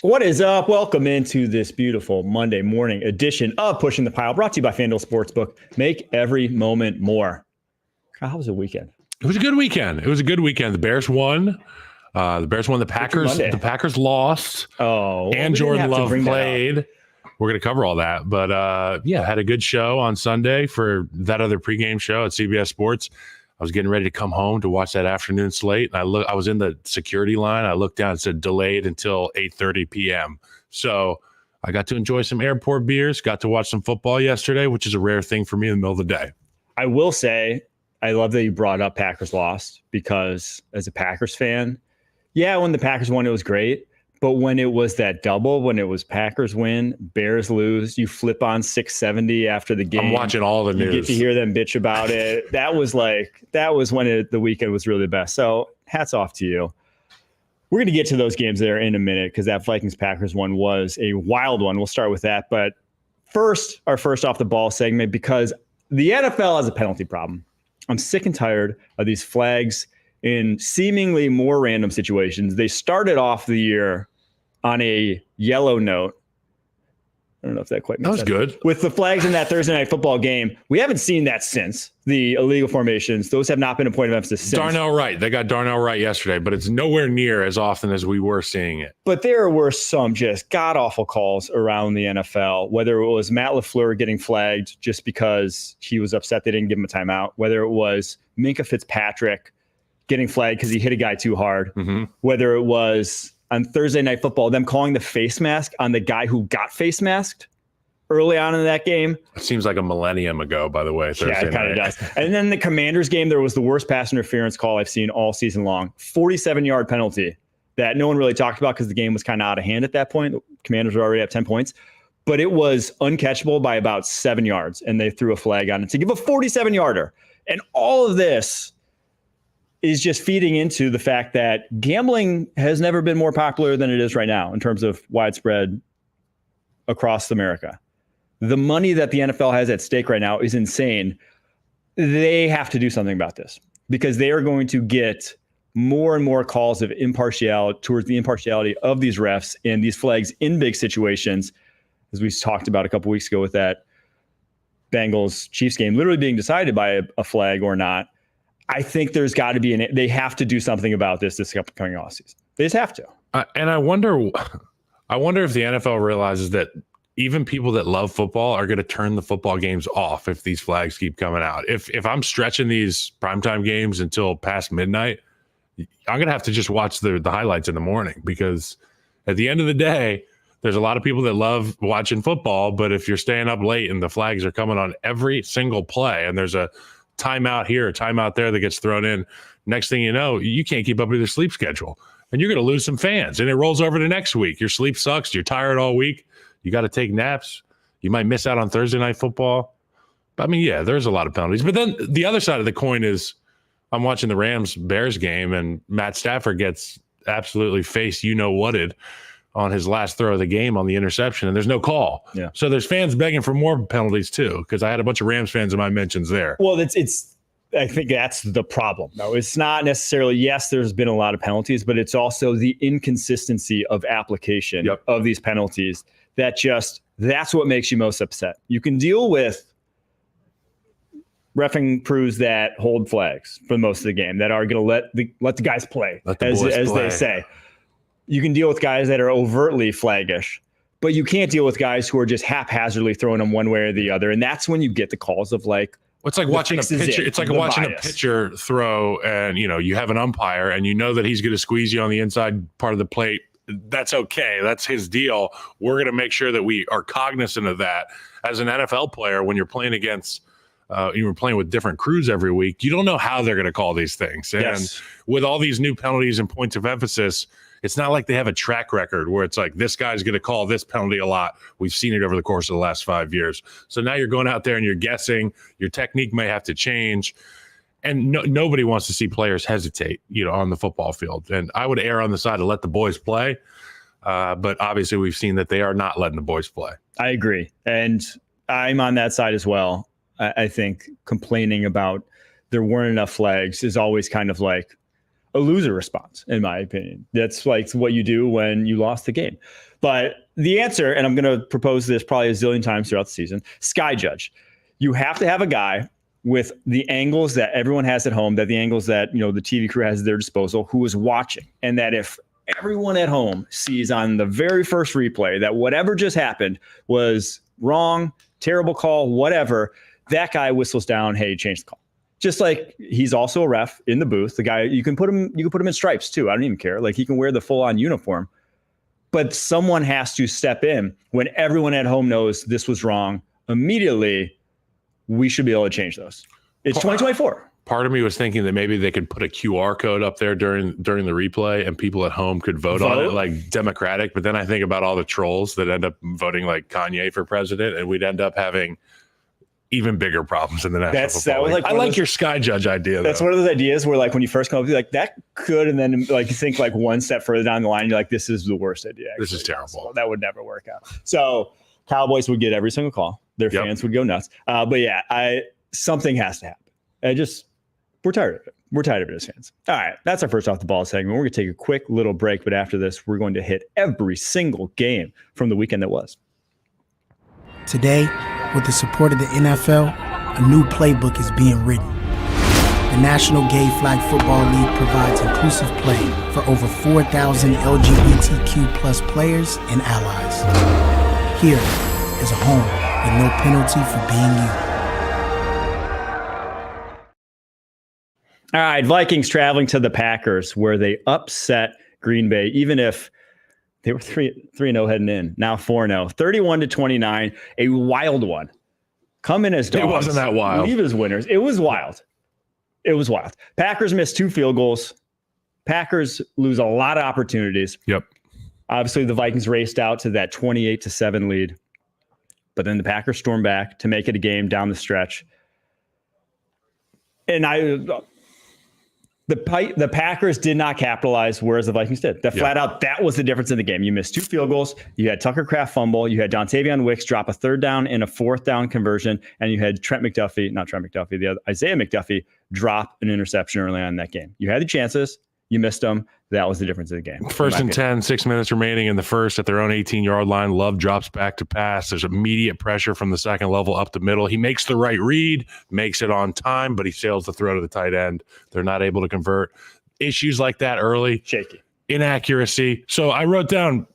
What is up? Welcome into this beautiful Monday morning edition of Pushing the Pile, brought to you by FanDuel Sportsbook. Make every moment more. How was the weekend? It was a good weekend. The Bears won. The Packers. The Packers lost. Oh, and Jordan Love played. We're going to cover all that. But had a good show on Sunday for that other pregame show at CBS Sports. I was getting ready to come home to watch that afternoon slate. And I was in the security line. I looked down and said delayed until 8:30 p.m. So I got to enjoy some airport beers, got to watch some football yesterday, which is a rare thing for me in the middle of the day. I will say, I love that you brought up Packers lost, because as a Packers fan, when the Packers won, it was great. But when it was that double, when it was Packers win, Bears lose, you flip on 670 after the game. I'm watching all the news. You get to hear them bitch about it. That was when the weekend was really the best. So hats off to you. We're going to get to those games there in a minute, because that Vikings-Packers one was a wild one. We'll start with that. But first, our first off the ball segment, because the NFL has a penalty problem. I'm sick and tired of these flags in seemingly more random situations. They started off the year on a yellow note. I don't know if that quite makes sense. That was good. With the flags in that Thursday night football game, we haven't seen that since. The illegal formations, those have not been a point of emphasis since. Darnell Wright. They got Darnell Wright yesterday, but it's nowhere near as often as we were seeing it. But there were some just god-awful calls around the NFL, whether it was Matt LaFleur getting flagged just because he was upset they didn't give him a timeout, whether it was Minkah Fitzpatrick getting flagged because he hit a guy too hard, whether it was on Thursday Night Football, them calling the face mask on the guy who got face masked early on in that game. It seems like a millennium ago, by the way. Yeah, it kind of does. And then the Commanders game, there was the worst pass interference call I've seen all season long. 47-yard penalty that no one really talked about because the game was kind of out of hand at that point. The Commanders were already at 10 points. But it was uncatchable by about 7 yards, and they threw a flag on it to give a 47-yarder. And all of this is just feeding into the fact that gambling has never been more popular than it is right now in terms of widespread across America. The money that the NFL has at stake right now is insane. They have to do something about this, because they are going to get more and more calls of impartiality towards the impartiality of these refs and these flags in big situations, as we talked about a couple weeks ago with that Bengals Chiefs game literally being decided by a flag or not. I think there's got to be they have to do something about this upcoming offseason. They just have to. And I wonder if the NFL realizes that even people that love football are going to turn the football games off if these flags keep coming out. If I'm stretching these primetime games until past midnight, I'm going to have to just watch the highlights in the morning, because at the end of the day, there's a lot of people that love watching football, but if you're staying up late and the flags are coming on every single play and there's a timeout here, a timeout there that gets thrown in, next thing you know, you can't keep up with your sleep schedule, and you're going to lose some fans, and it rolls over to next week. Your sleep sucks. You're tired all week. You got to take naps. You might miss out on Thursday night football. But I mean, yeah, there's a lot of penalties. But then the other side of the coin is I'm watching the Rams-Bears game, and Matt Stafford gets absolutely whatted on his last throw of the game on the interception, and there's no call. Yeah. So there's fans begging for more penalties too, because I had a bunch of Rams fans in my mentions there. Well, I think that's the problem. No, it's not necessarily, yes, there's been a lot of penalties, but it's also the inconsistency of application of these penalties that's what makes you most upset. You can deal with reffing crews that hold flags for most of the game, that are going to let the guys play, as they say. You can deal with guys that are overtly flaggish, but you can't deal with guys who are just haphazardly throwing them one way or the other. And that's when you get the calls of it's like watching a pitcher. It's like watching a pitcher throw, and you have an umpire, and you know that he's going to squeeze you on the inside part of the plate. That's okay. That's his deal. We're going to make sure that we are cognizant of that. As an NFL player, when you're playing against, you're playing with different crews every week, you don't know how they're going to call these things. And with all these new penalties and points of emphasis, it's not like they have a track record where it's like, this guy's going to call this penalty a lot. We've seen it over the course of the last 5 years. So now you're going out there and you're guessing. Your technique may have to change. And nobody wants to see players hesitate, on the football field. And I would err on the side of let the boys play. But obviously we've seen that they are not letting the boys play. I agree. And I'm on that side as well. I think complaining about there weren't enough flags is always kind of like a loser response, in my opinion. That's like what you do when you lost the game. But the answer, and I'm going to propose this probably a zillion times throughout the season, sky judge. You have to have a guy with the angles that everyone has at home, that the angles that, the TV crew has at their disposal, who is watching. And that if everyone at home sees on the very first replay that whatever just happened was wrong, terrible call, whatever, that guy whistles down, hey, change the call. Just like he's also a ref in the booth. The guy, you can put him in stripes too. I don't even care. Like he can wear the full on uniform, but someone has to step in when everyone at home knows this was wrong. Immediately, we should be able to change those. It's 2024. Part of me was thinking that maybe they could put a QR code up there during the replay and people at home could vote on it like Democratic. But then I think about all the trolls that end up voting like Kanye for president, and we'd end up having even bigger problems in the national football league. I like your sky judge idea. That's one of those ideas where like when you first come up with like that could, and then like you think like one step further down the line, you're like, this is the worst idea. This is terrible. That would never work out. So Cowboys would get every single call. Their fans would go nuts. But yeah, something has to happen. We're tired of it. We're tired of it as fans. All right, that's our first off the ball segment. We're going to take a quick little break, but after this, we're going to hit every single game from the weekend that was. Today, with the support of the NFL, a new playbook is being written. The National Gay Flag Football League provides inclusive play for over 4,000 LGBTQ plus players and allies. Here is a home with no penalty for being you. All right, Vikings traveling to the Packers, where they upset Green Bay, even if they were 3-0 heading in. Now 4-0, 31-29, a wild one. Come in as dogs. It wasn't that wild. Leave as winners. It was wild. It was wild. Packers missed 2 field goals. Packers lose a lot of opportunities. Yep. Obviously, the Vikings raced out to that 28-7 lead, but then the Packers stormed back to make it a game down the stretch. And the Packers did not capitalize, whereas the Vikings did. Flat out, that was the difference in the game. You missed 2 field goals. You had Tucker Kraft fumble. You had Dontavion Wicks drop a 3rd down and a 4th down conversion. And you had the other Isaiah McDuffie drop an interception early on in that game. You had the chances. You missed them. That was the difference in the game. First and 10, 6 minutes remaining in the first at their own 18-yard line. Love drops back to pass. There's immediate pressure from the second level up the middle. He makes the right read, makes it on time, but he sails the throw to the tight end. They're not able to convert. Issues like that early. Shaky. Inaccuracy. So I wrote down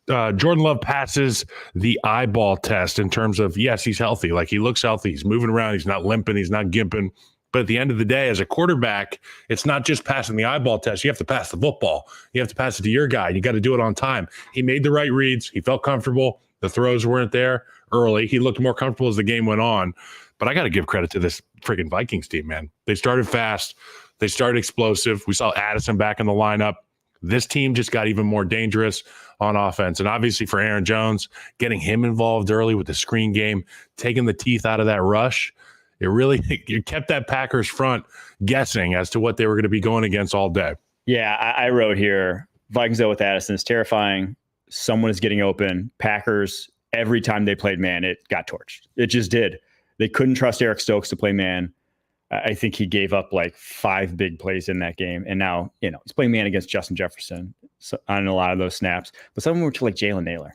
Jordan Love passes the eyeball test in terms of, yes, he's healthy. Like he looks healthy. He's moving around. He's not limping. He's not gimping. But at the end of the day, as a quarterback, it's not just passing the eyeball test. You have to pass the football. You have to pass it to your guy. You got to do it on time. He made the right reads. He felt comfortable. The throws weren't there early. He looked more comfortable as the game went on. But I got to give credit to this freaking Vikings team, man. They started fast. They started explosive. We saw Addison back in the lineup. This team just got even more dangerous on offense. And obviously for Aaron Jones, getting him involved early with the screen game, taking the teeth out of that rush, it kept that Packers front guessing as to what they were going to be going against all day. Yeah, I wrote here, Vikings out with Addison is terrifying. Someone is getting open. Packers, every time they played man, it got torched. It just did. They couldn't trust Eric Stokes to play man. I think he gave up like 5 big plays in that game. And now, he's playing man against Justin Jefferson on a lot of those snaps. But some of them were to like Jalen Naylor.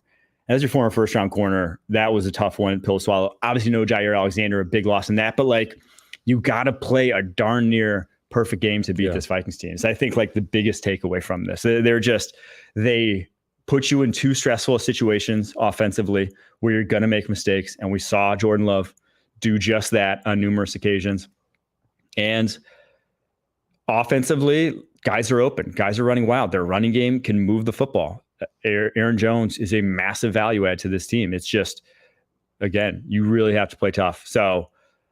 As your former first-round corner, that was a tough one, pill to swallow. Obviously, no Jair Alexander, a big loss in that. But, like, you got to play a darn near perfect game to beat this Vikings team. So I think, like, the biggest takeaway from this, they put you in 2 stressful situations offensively where you're going to make mistakes. And we saw Jordan Love do just that on numerous occasions. And offensively, guys are open. Guys are running wild. Their running game can move the football. Aaron Jones is a massive value add to this team. It's just, again, you really have to play tough. So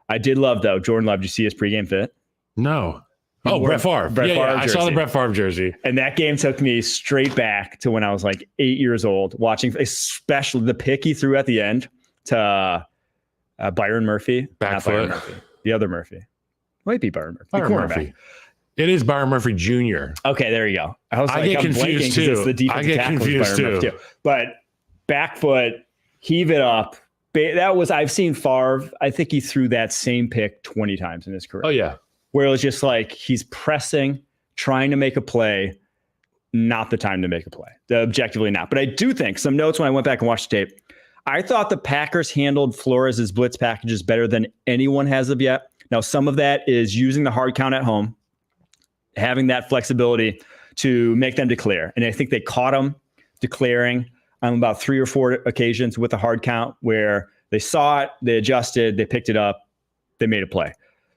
I did love, though, Jordan Love. Did you see his pregame fit? No. Oh, Brett Favre. I saw the Brett Favre jersey. And that game took me straight back to when I was like 8 years old, watching especially the pick he threw at the end to Byron Murphy. Back foot. Byron Murphy. The other Murphy. Might be Byron Murphy. Byron Murphy. It is Byron Murphy Jr. Okay, there you go. I get confused too. But back foot, heave it up. That was, I've seen Favre. I think he threw that same pick 20 times in his career. Oh, yeah. Where it was just like he's pressing, trying to make a play, not the time to make a play. Objectively not. But I do think some notes when I went back and watched the tape. I thought the Packers handled Flores' blitz packages better than anyone has of yet. Now, some of that is using the hard count at home, having that flexibility to make them declare. And I think they caught them declaring on about 3 or 4 occasions with a hard count where they saw it, they adjusted, they picked it up, they made a play.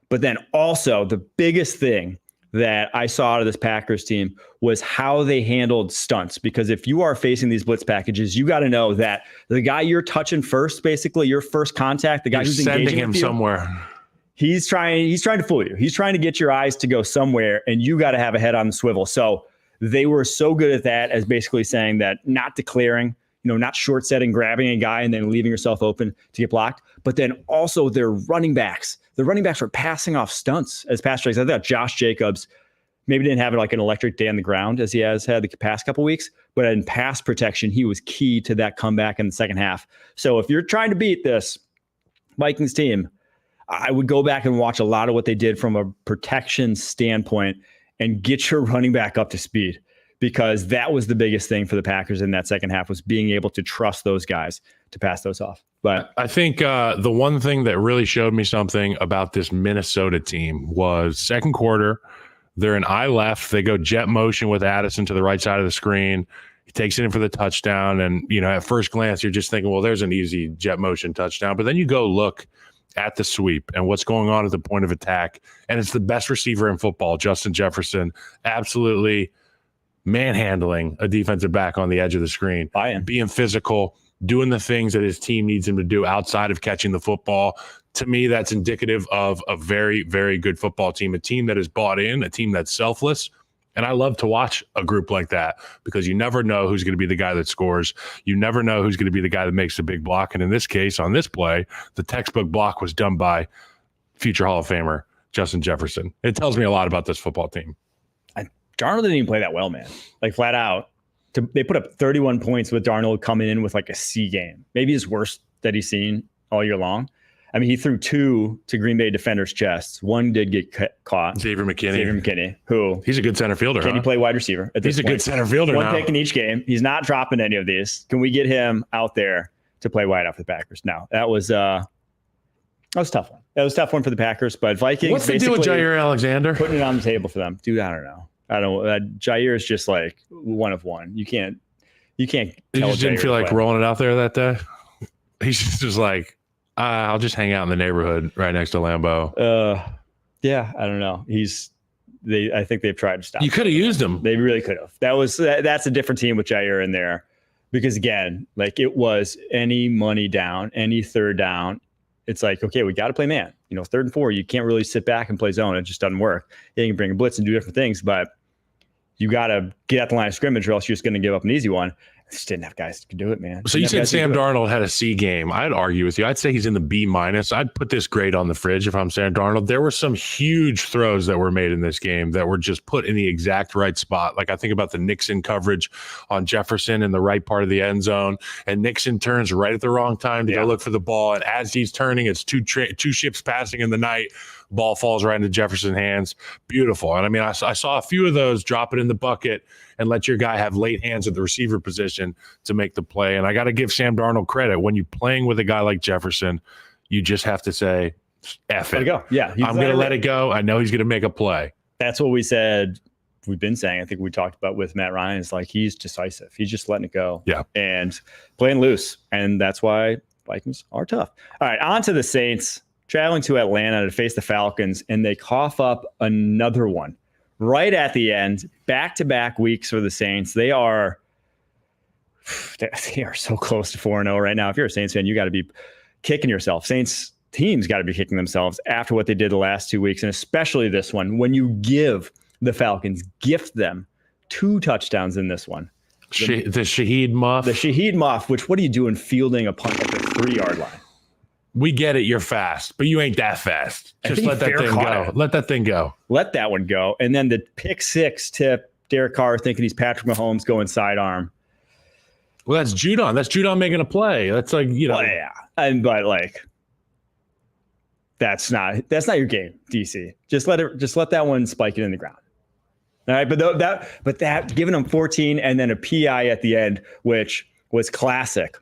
But then also the biggest thing that I saw out of this Packers team was how they handled stunts. Because if you are facing these blitz packages, you got to know that the guy you're touching first, basically your first contact, the guy who's sending engaging him with you, somewhere. He's trying to fool you. He's trying to get your eyes to go somewhere, and you got to have a head on the swivel. So they were so good at that, as basically saying that not declaring, not short setting, grabbing a guy and then leaving yourself open to get blocked. But then also their running backs. The running backs were passing off stunts as pass strikes. I thought Josh Jacobs maybe didn't have like an electric day on the ground as he has had the past couple weeks, but in pass protection, he was key to that comeback in the second half. So if you're trying to beat this Vikings team, I would go back and watch a lot of what they did from a protection standpoint and get your running back up to speed, because that was the biggest thing for the Packers in that second half, was being able to trust those guys to pass those off. But I think the one thing that really showed me something about this Minnesota team was second quarter, they're in eye left. They go jet motion with Addison to the right side of the screen. He takes it in for the touchdown. And, at first glance, you're just thinking, well, there's an easy jet motion touchdown. But then you go look at the sweep and what's going on at the point of attack. And it's the best receiver in football, Justin Jefferson, absolutely manhandling a defensive back on the edge of the screen, being physical, doing the things that his team needs him to do outside of catching the football. To me, that's indicative of a very, very good football team, a team that is bought in, a team that's selfless. And I love to watch a group like that, because you never know who's going to be the guy that scores. You never know who's going to be the guy that makes the big block. And in this case, on this play, the textbook block was done by future Hall of Famer Justin Jefferson. It tells me a lot about this football team. Darnold didn't even play that well, man. Like, flat out. They put up 31 points with Darnold coming in with like a C game. Maybe his worst that he's seen all year long. I mean, he threw 2 to Green Bay defenders' chests. 1 did get caught. Xavier McKinney, who he's a good center fielder. Can he play wide receiver? He's a good center fielder. 1 pick in each game. He's not dropping any of these. Can we get him out there to play wide out for the Packers? No, that was a tough one. That was a tough one for the Packers. But Vikings. What's the deal with Jair Alexander? Putting it on the table for them, dude. I don't know. Jair is just like one of one. You can't. You just didn't feel like rolling it out there that day. He's just like, I'll just hang out in the neighborhood right next to Lambeau. Yeah, I don't know. I think they've tried to stop. You could have used him. They really could have. That's a different team with Jair in there, because again, like, it was any money down, any third down. It's like, okay, we got to play man. 3rd and 4, you can't really sit back and play zone. It just doesn't work. You can bring a blitz and do different things, but you got to get at the line of scrimmage, or else you're just going to give up an easy one. Just didn't have guys to do it, man. So you said Sam Darnold had a C game. I'd argue with you. I'd say he's in the B-. I'd put this grade on the fridge if I'm Sam Darnold. There were some huge throws that were made in this game that were just put in the exact right spot. Like, I think about the Nixon coverage on Jefferson in the right part of the end zone, and Nixon turns right at the wrong time to go look for the ball. And as he's turning, it's two ships passing in the night. Ball falls right into Jefferson's hands. Beautiful. And I mean, I saw a few of those, drop it in the bucket and let your guy have late hands at the receiver position to make the play. And I got to give Sam Darnold credit. When you're playing with a guy like Jefferson, you just have to say, F it. Let it go. Yeah. I'm going to let it go. I know he's going to make a play. That's what we said. We've been saying, I think we talked about with Matt Ryan, is like, he's decisive. He's just letting it go. Yeah. And playing loose. And that's why Vikings are tough. All right. On to the Saints. Traveling to Atlanta to face the Falcons, and they cough up another one right at the end. Back-to-back weeks for the Saints. They are so close to 4-0 right now. If you're a Saints fan, you got to be kicking yourself. Saints teams got to be kicking themselves after what they did the last 2 weeks, and especially this one. When you gift them 2 touchdowns in this one. The Shaheed Muff. The Shaheed Muff, which, what are you doing fielding a punt at the 3-yard line? We get it, you're fast, but you ain't that fast. Just let that thing go. Let that thing go. Let that one go. And then the pick 6 tip, Derek Carr thinking he's Patrick Mahomes going sidearm. Well, that's Judon. That's Judon making a play. That's like, Well, yeah. But like, that's not your game, DC. Just let that one spike it in the ground. All right, but that giving them 14 and then a PI at the end, which was classic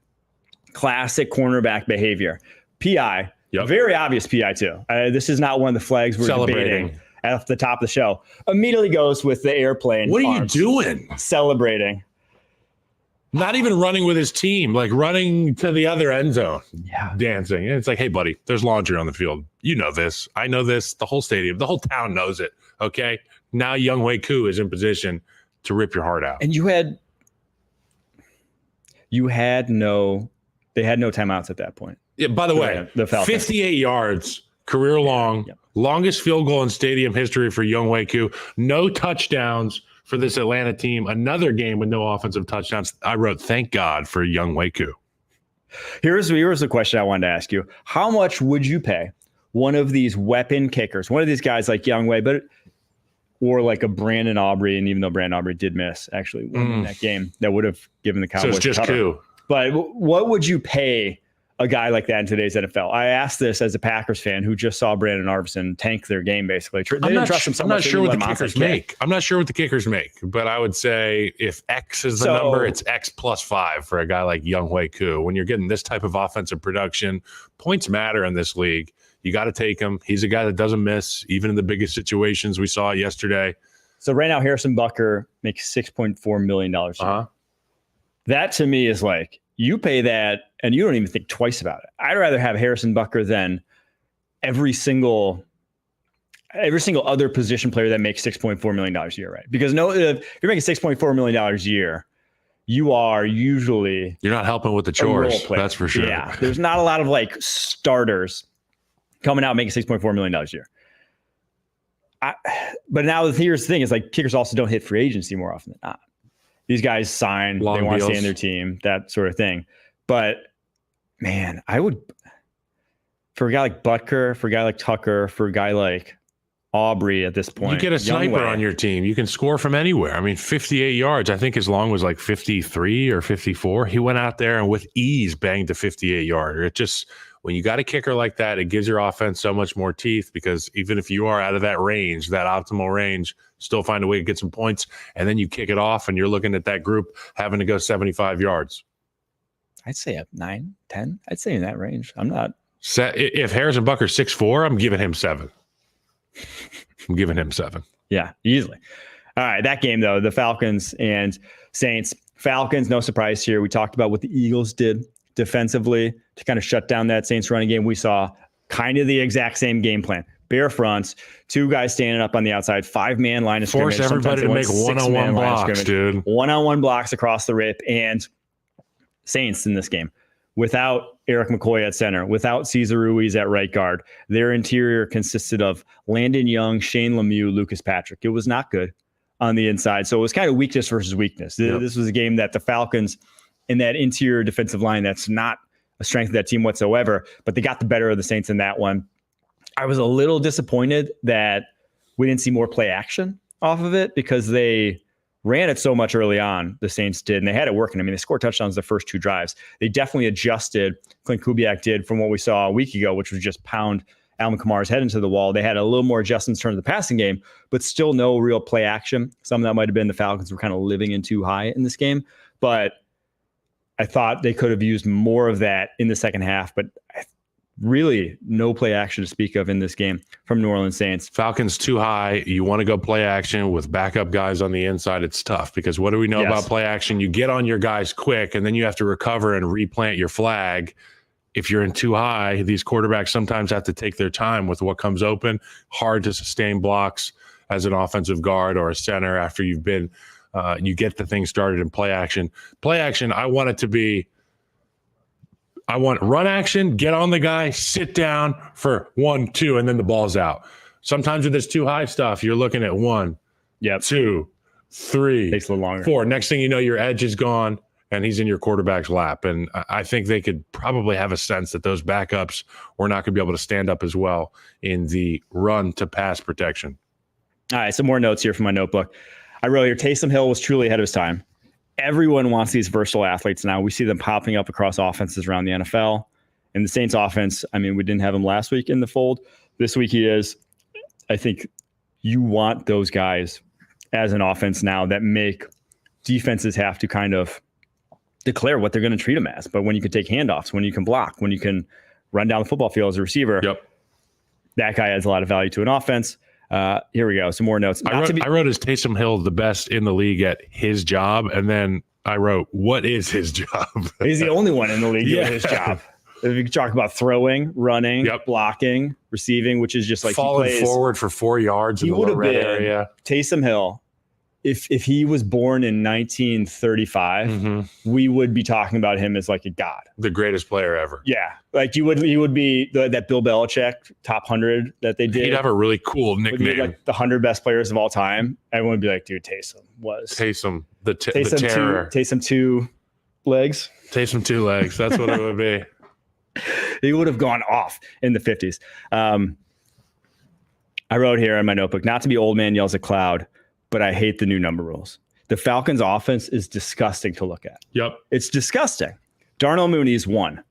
cornerback behavior. PI, very obvious PI too. This is not one of the flags we're debating at the top of the show. Immediately goes with the airplane. What are you doing? Celebrating. Not even running with his team, like running to the other end zone. Yeah. Dancing. And it's like, hey, buddy, there's laundry on the field. You know this. I know this. The whole stadium, the whole town knows it. Okay. Now Younghoe Koo is in position to rip your heart out. And they had no timeouts at that point. Yeah, by the way, the Falcons. 58 yards, career long, longest field goal in stadium history for Younghoe Koo. No touchdowns for this Atlanta team. Another game with no offensive touchdowns. I wrote, thank God for Younghoe Koo. Here's the question I wanted to ask you. How much would you pay one of these weapon kickers, one of these guys like Younghoe, or like a Brandon Aubrey, and even though Brandon Aubrey did miss actually in that game, that would have given the Cowboys. So it's just Koo. But what would you pay a guy like that in today's NFL? I asked this as a Packers fan who just saw Brandon Arvison tank their game, basically. They didn't trust him so much. I'm not sure what the kickers make. I'm not sure what the kickers make, but I would say if X is the number, it's X plus 5 for a guy like Younghoe Koo. When you're getting this type of offensive production, points matter in this league. You got to take him. He's a guy that doesn't miss, even in the biggest situations. We saw it yesterday. So right now, Harrison Butker makes $6.4 million. That to me is like, you pay that and you don't even think twice about it. I'd rather have Harrison Butker than every single other position player that makes $6.4 million a year, right? Because if you're making $6.4 million a year, you're not helping with the chores. That's for sure. Yeah, there's not a lot of like starters coming out making $6.4 million a year. But now here's the thing: is like kickers also don't hit free agency more often than not. These guys sign, they want to stay in their team, that sort of thing. But man, I would, for a guy like Butker, for a guy like Tucker, for a guy like Aubrey at this point. You get a sniper on your team. You can score from anywhere. I mean, 58 yards. I think his long was like 53 or 54. He went out there and with ease banged the 58 yarder. It just, when you got a kicker like that, it gives your offense so much more teeth, because even if you are out of that range, that optimal range, still find a way to get some points. And then you kick it off and you're looking at that group having to go 75 yards. I'd say up 9, 10. I'd say in that range. I'm not. If Harrison Butker's 6'4", I'm giving him 7. I'm giving him 7. Yeah, easily. All right, that game, though, the Falcons and Saints. Falcons, no surprise here. We talked about what the Eagles did defensively to kind of shut down that Saints running game. We saw kind of the exact same game plan. Bare fronts, 2 guys standing up on the outside, 5-man line of scrimmage. Force everybody to make one-on-one blocks, dude. One-on-one blocks across the rip. And Saints in this game, without Eric McCoy at center, without Cesar Ruiz at right guard, their interior consisted of Landon Young, Shane Lemieux, Lucas Patrick. It was not good on the inside. So it was kind of weakness versus weakness. Yep. This was a game that the Falcons in that interior defensive line, that's not a strength of that team whatsoever, but they got the better of the Saints in that one. I was a little disappointed that we didn't see more play action off of it, because they ran it so much early on, the Saints did, and they had it working. I mean, they scored touchdowns the first 2 drives. They definitely adjusted, Clint Kubiak did, from what we saw a week ago, which was just pound Alvin Kamara's head into the wall. They had a little more adjustments in terms of the passing game, but still no real play action. Some of that might have been the Falcons were kind of living in too high in this game, but I thought they could have used more of that in the second half, but really no play action to speak of in this game from New Orleans Saints. Falcons too high. You want to go play action with backup guys on the inside. It's tough, because what do we know about play action? You get on your guys quick, and then you have to recover and replant your flag. If you're in too high, these quarterbacks sometimes have to take their time with what comes open. Hard to sustain blocks as an offensive guard or a center after you've been you get the thing started in play action. Play action, I want run action, get on the guy, sit down for 1, 2, and then the ball's out. Sometimes with this too high stuff, you're looking at 1, 2, 3, takes a little longer. 4. Next thing you know, your edge is gone and he's in your quarterback's lap. And I think they could probably have a sense that those backups were not going to be able to stand up as well in the run to pass protection. All right, some more notes here from my notebook. I wrote here, Taysom Hill was truly ahead of his time. Everyone wants these versatile athletes now. We see them popping up across offenses around the NFL. In the Saints offense, I mean, we didn't have him last week in the fold. This week he is. I think you want those guys as an offense now that make defenses have to kind of declare what they're going to treat them as. But when you can take handoffs, when you can block, when you can run down the football field as a receiver, that guy adds a lot of value to an offense. Here we go. Some more notes. I wrote, is Taysom Hill the best in the league at his job? And then I wrote, what is his job? He's the only one in the league doing his job. If you talk about throwing, running, blocking, receiving, which is just like falling forward for 4 yards in the low red area. Taysom Hill, if he was born in 1935, we would be talking about him as like a god, the greatest player ever. Yeah, like he would be that Bill Belichick top 100 that they did. He'd have a really cool nickname, like the 100 best players of all time. Everyone would be like, dude, Taysom, the terror. Taysom 2 legs. Taysom 2 legs. That's what it would be. He would have gone off in the 50s. I wrote here in my notebook, not to be old man yells at cloud, but I hate the new number rules. The Falcons offense is disgusting to look at. It's disgusting. Darnell Mooney's 1.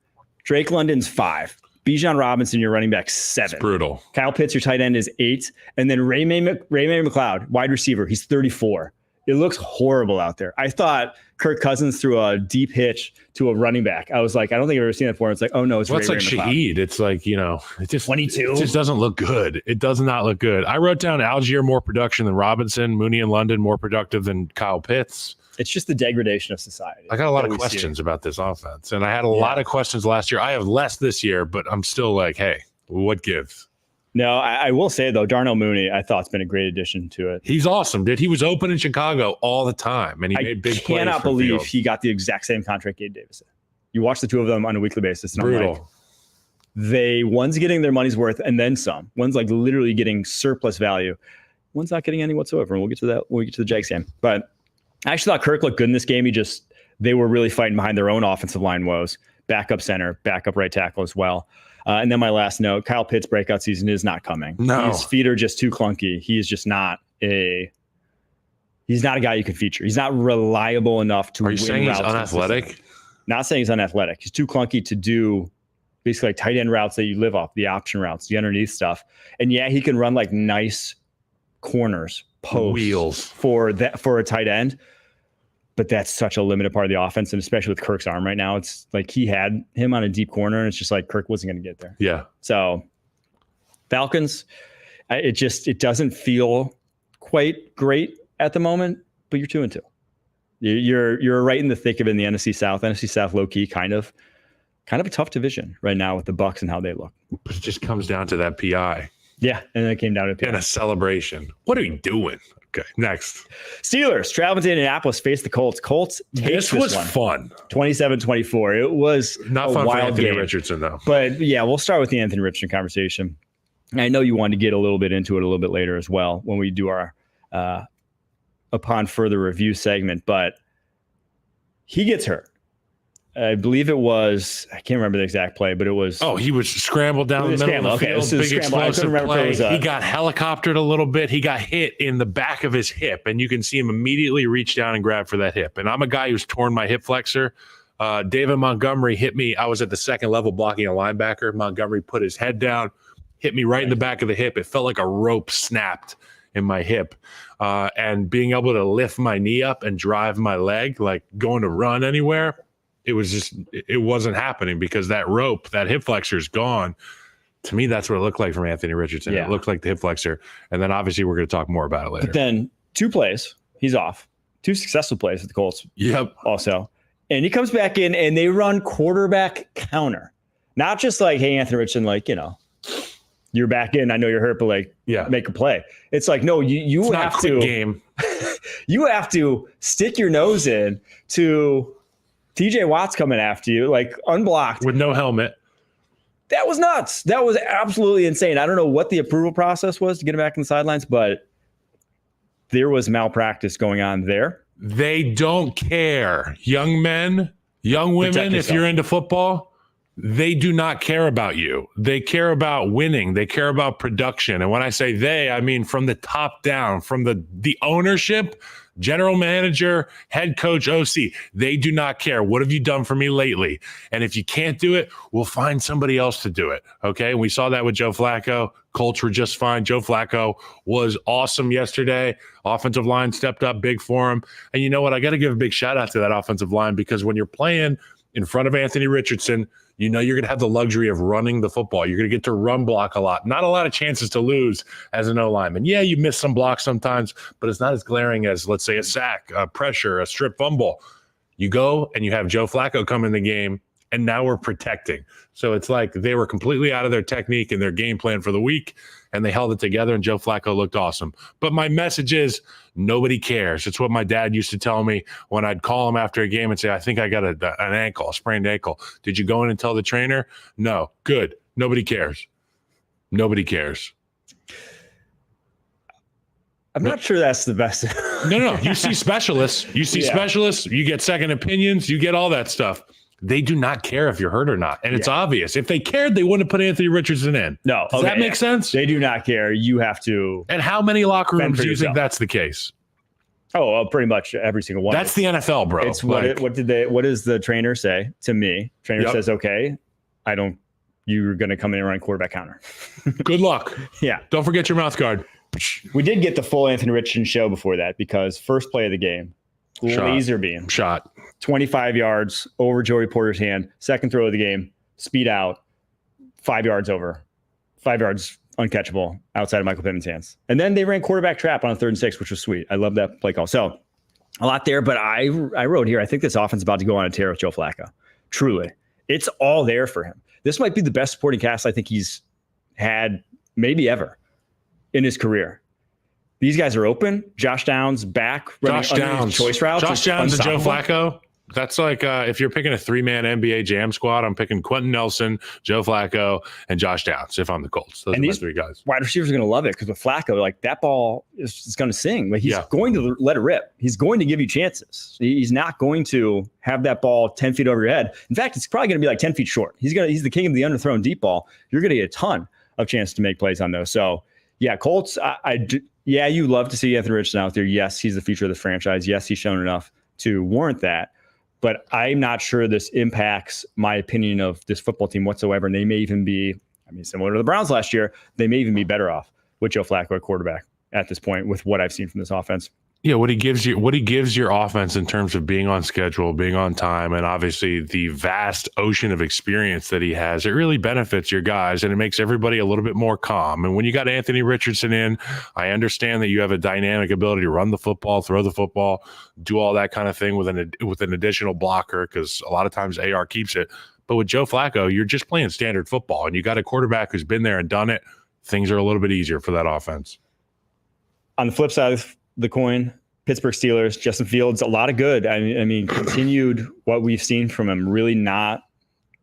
Drake London's 5. Bijan Robinson, your running back, 7. It's brutal. Kyle Pitts, your tight end, is 8. And then Raymond McLeod, wide receiver, he's 34. It looks horrible out there. I thought Kirk Cousins threw a deep hitch to a running back. I was like, I don't think I've ever seen that before. It's like, oh no, it's like Shaheed. It's like, it just 22. It just doesn't look good. It does not look good. I wrote down Algier more production than Robinson, Mooney and London more productive than Kyle Pitts. It's just the degradation of society. I got a lot of questions about this offense, and I had a lot of questions last year. I have less this year, but I'm still like, hey, what gives? No, I will say, though, Darnell Mooney, I thought, has been a great addition to it. He's awesome, dude. He was open in Chicago all the time, and he made big plays. I cannot believe he got the exact same contract Gabe Davis did. You watch the two of them on a weekly basis, and brutal. I'm like, one's getting their money's worth and then some. One's like literally getting surplus value. One's not getting any whatsoever, and we'll get to that when we get to the Jags game. But I actually thought Kirk looked good in this game. They were really fighting behind their own offensive line woes. Backup center, backup right tackle as well. And then my last note, Kyle Pitts' breakout season is not coming. No. His feet are just too clunky. He's just not he's not a guy you can feature. He's not reliable enough to win. Are you saying he's unathletic? Not saying he's unathletic. He's too clunky to do basically like tight end routes that you live off, the option routes, the underneath stuff. And yeah, he can run like nice corners, posts wheels for a tight end. But that's such a limited part of the offense, and especially with Kirk's arm right now, it's like he had him on a deep corner, and it's just like Kirk wasn't going to get there. Yeah. So Falcons, it doesn't feel quite great at the moment, but you're 2-2. You're right in the thick of it in the NFC South. NFC South low key, kind of a tough division right now with the Bucs and how they look. But it just comes down to that PI. Yeah, and then it came down to PI. And a celebration. What are we doing? Okay, next. Steelers traveling to Indianapolis, face the Colts. Colts take this was fun. 27-24. It was not fun for Anthony game. Richardson, though. But yeah, we'll start with the Anthony Richardson conversation. I know you wanted to get a little bit into it a little bit later as well when we do our upon further review segment, but he gets hurt. I believe it was, I can't remember the exact play, but it was. Oh, he was scrambled down the middle of the field. Big explosive play. He got helicoptered a little bit. He got hit in the back of his hip, and you can see him immediately reach down and grab for that hip. And I'm a guy who's torn my hip flexor. David Montgomery hit me. I was at the second level blocking a linebacker. Montgomery put his head down, hit me right in the back of the hip. It felt like a rope snapped in my hip. And being able to lift my knee up and drive my leg, like going to run anywhere, it wasn't happening because that rope, that hip flexor is gone. To me, that's what it looked like from Anthony Richardson. Yeah. It looked like the hip flexor. And then obviously we're going to talk more about it later. But then 2 plays, he's off. 2 successful plays with the Colts. Yep. Also. And he comes back in and they run quarterback counter. Not just like, hey, Anthony Richardson, like, you're back in. I know you're hurt, but like, make a play. It's like, no, you have to game. You have to stick your nose in to TJ Watt's coming after you, like unblocked with no helmet. That was nuts. That was absolutely insane. I don't know what the approval process was to get him back in the sidelines, but there was malpractice going on there. They don't care. Young men, young women, if you're into football, they do not care about you. They care about winning. They care about production. And when I say they, I mean from the top down, from the ownership General manager, head coach, OC, they do not care. What have you done for me lately? And if you can't do it, we'll find somebody else to do it. Okay. And we saw that with Joe Flacco. Colts were just fine. Joe Flacco was awesome yesterday. Offensive line stepped up big for him. And you know what? I got to give a big shout out to that offensive line, because when you're playing in front of Anthony Richardson, you know you're going to have the luxury of running the football. You're going to get to run block a lot. Not a lot of chances to lose as an O-lineman. Yeah, you miss some blocks sometimes, but it's not as glaring as, let's say, a sack, a pressure, a strip fumble. You go and you have Joe Flacco come in the game, and now we're protecting. So it's like they were completely out of their technique and their game plan for the week, and they held it together, and Joe Flacco looked awesome. But my message is nobody cares. It's what my dad used to tell me when I'd call him after a game and say, I think I got an ankle, a sprained ankle. Did you go in and tell the trainer? No. Good. Nobody cares. Nobody cares. I'm not sure that's the best. No. You see specialists. Specialists. You get second opinions. You get all that stuff. They do not care if you're hurt or not. And it's obvious. If they cared, they wouldn't have put Anthony Richardson in. No. Does that make sense? They do not care. You have to. And how many locker rooms do you think that's the case? Oh, well, pretty much every single one. That's the NFL, bro. It's what does the trainer say to me? Trainer says, okay, you're going to come in and run quarterback counter. Good luck. Yeah. Don't forget your mouth guard. We did get the full Anthony Richardson show before that, because first play of the game, laser beam. Shot. 25 yards over Joey Porter's hand. Second throw of the game, speed out, 5 yards over. 5 yards uncatchable outside of Michael Pittman's hands. And then they ran quarterback trap on a 3rd and 6, which was sweet. I love that play call. So a lot there, but I wrote here, I think this offense is about to go on a tear with Joe Flacco. Truly. It's all there for him. This might be the best supporting cast I think he's had maybe ever in his career. These guys are open. Josh Downs back. Josh Downs. Choice routes. Josh Downs and Joe Flacco. That's like if you're picking a 3-man NBA jam squad, I'm picking Quentin Nelson, Joe Flacco, and Josh Downs if I'm the Colts. Those are my 3 guys. Wide receivers are going to love it, because with Flacco, like, that ball is going to sing. Like, he's going to let it rip. He's going to give you chances. He's not going to have that ball 10 feet over your head. In fact, it's probably going to be like 10 feet short. He's the king of the underthrown deep ball. You're going to get a ton of chance to make plays on those. So, yeah, Colts, you love to see Anthony Richardson out there. Yes, he's the future of the franchise. Yes, he's shown enough to warrant that. But I'm not sure this impacts my opinion of this football team whatsoever. And they may even be, similar to the Browns last year, they may even be better off with Joe Flacco at quarterback at this point, with what I've seen from this offense. Yeah, what he gives your offense in terms of being on schedule, being on time, and obviously the vast ocean of experience that he has, it really benefits your guys, and it makes everybody a little bit more calm. And when you got Anthony Richardson in, I understand that you have a dynamic ability to run the football, throw the football, do all that kind of thing with an additional blocker, because a lot of times AR keeps it. But with Joe Flacco, you're just playing standard football, and you got a quarterback who's been there and done it. Things are a little bit easier for that offense. On the flip side of the coin, Pittsburgh Steelers, Justin Fields, a lot of good. I mean, continued what we've seen from him, really not,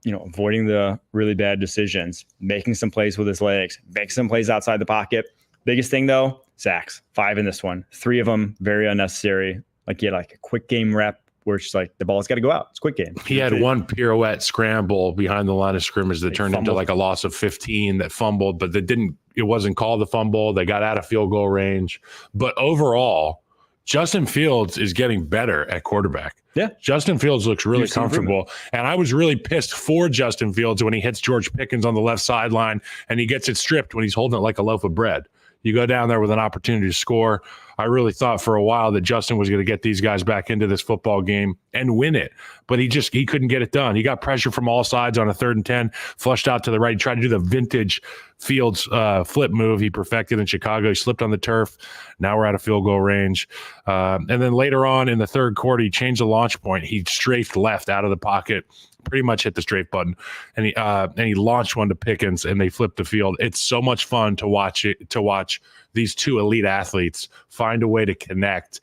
avoiding the really bad decisions, making some plays with his legs, making some plays outside the pocket. Biggest thing, though, sacks. 5 in this one. 3 of them very unnecessary. Like, he had like a quick game rep where it's just like the ball's got to go out. It's a quick game. He had one pirouette scramble behind the line of scrimmage that turned into like a loss of 15 that fumbled, but it wasn't called a fumble. They got out of field goal range. But overall, Justin Fields is getting better at quarterback. Yeah. Justin Fields looks really comfortable. And I was really pissed for Justin Fields when he hits George Pickens on the left sideline and he gets it stripped when he's holding it like a loaf of bread. You go down there with an opportunity to score. I really thought for a while that Justin was going to get these guys back into this football game and win it, but he couldn't get it done. He got pressure from all sides on a 3rd and 10, flushed out to the right. He tried to do the vintage Fields flip move he perfected in Chicago. He slipped on the turf. Now we're out of field goal range. And then later on in the 3rd quarter, he changed the launch point. He strafed left out of the pocket, pretty much hit the strafe button, and he launched one to Pickens, and they flipped the field. It's so much fun to watch these 2 elite athletes find a way to connect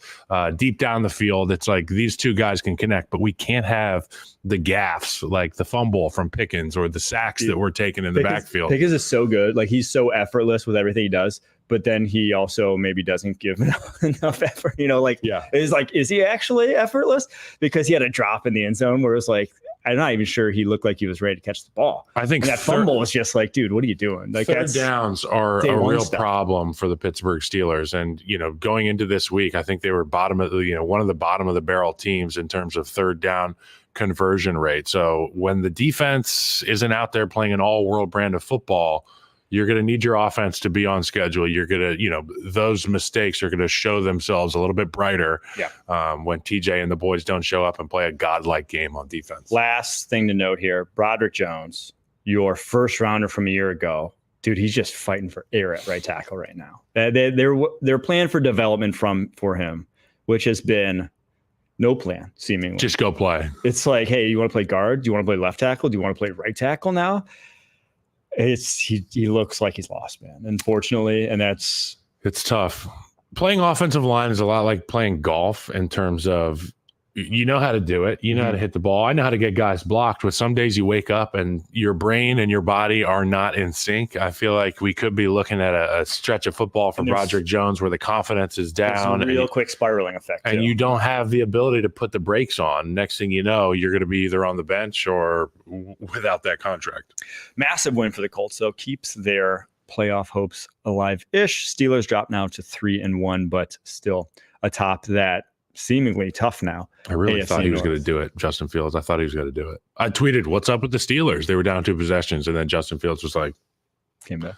deep down the field. It's like these 2 guys can connect, but we can't have the gaffes like the fumble from Pickens or the sacks that we're taking in the backfield. Pickens is so good. Like, he's so effortless with everything he does, but then he also maybe doesn't give enough effort. Is he actually effortless? Because he had a drop in the end zone where it's like, I'm not even sure he looked like he was ready to catch the ball. I think and that fumble was just like, dude, what are you doing? Like, third downs are a real problem for the Pittsburgh Steelers. And, going into this week, I think they were one of the bottom of the barrel teams in terms of third down conversion rate. So when the defense isn't out there playing an all-world brand of football, you're going to need your offense to be on schedule. You're going to, those mistakes are going to show themselves a little bit brighter when TJ and the boys don't show up and play a godlike game on defense. Last thing to note here, Broderick Jones, your first rounder from a year ago, dude, he's just fighting for air at right tackle right now. They're planning for development for him, which has been no plan, seemingly. Just go play. It's like, hey, you want to play guard? Do you want to play left tackle? Do you want to play right tackle now? He looks like he's lost, man, unfortunately, and it's tough. Playing offensive line is a lot like playing golf in terms of you know how to do it. You know how to hit the ball. I know how to get guys blocked, but some days you wake up and your brain and your body are not in sync. I feel like we could be looking at a stretch of football from Broderick Jones where the confidence is down. It's a real quick spiraling effect. And you don't have the ability to put the brakes on. Next thing you know, you're going to be either on the bench or without that contract. Massive win for the Colts, though. Keeps their playoff hopes alive-ish. Steelers drop now to 3-1, but still atop that seemingly tough now. I really thought he was going to do it, Justin Fields. I thought he was going to do it. I tweeted, "What's up with the Steelers?" They were down 2 possessions, and then Justin Fields was like, came back.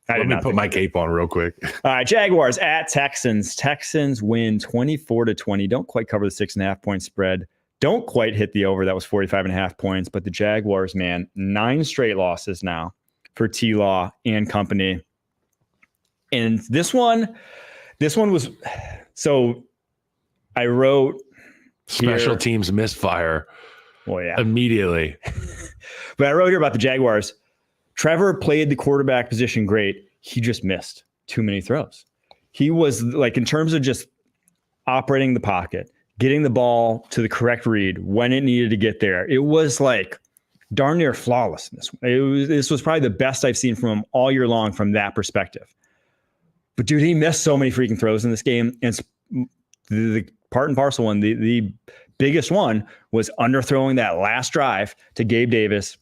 Let me put my cape on real quick. All right, Jaguars at Texans. Texans win 24-20. Don't quite cover the 6.5-point spread. Don't quite hit the over. That was 45.5 points. But the Jaguars, man, 9 straight losses now for T-Law and company. And this one was so. I wrote special teams misfire. Well, yeah, immediately. But I wrote here about the Jaguars. Trevor played the quarterback position great. He just missed too many throws. He was like, in terms of just operating the pocket, getting the ball to the correct read when it needed to get there. It was like darn near flawless in this one. This was probably the best I've seen from him all year long from that perspective. But dude, he missed so many freaking throws in this game. And the part and parcel one, the biggest one was underthrowing that last drive to Gabe Davis.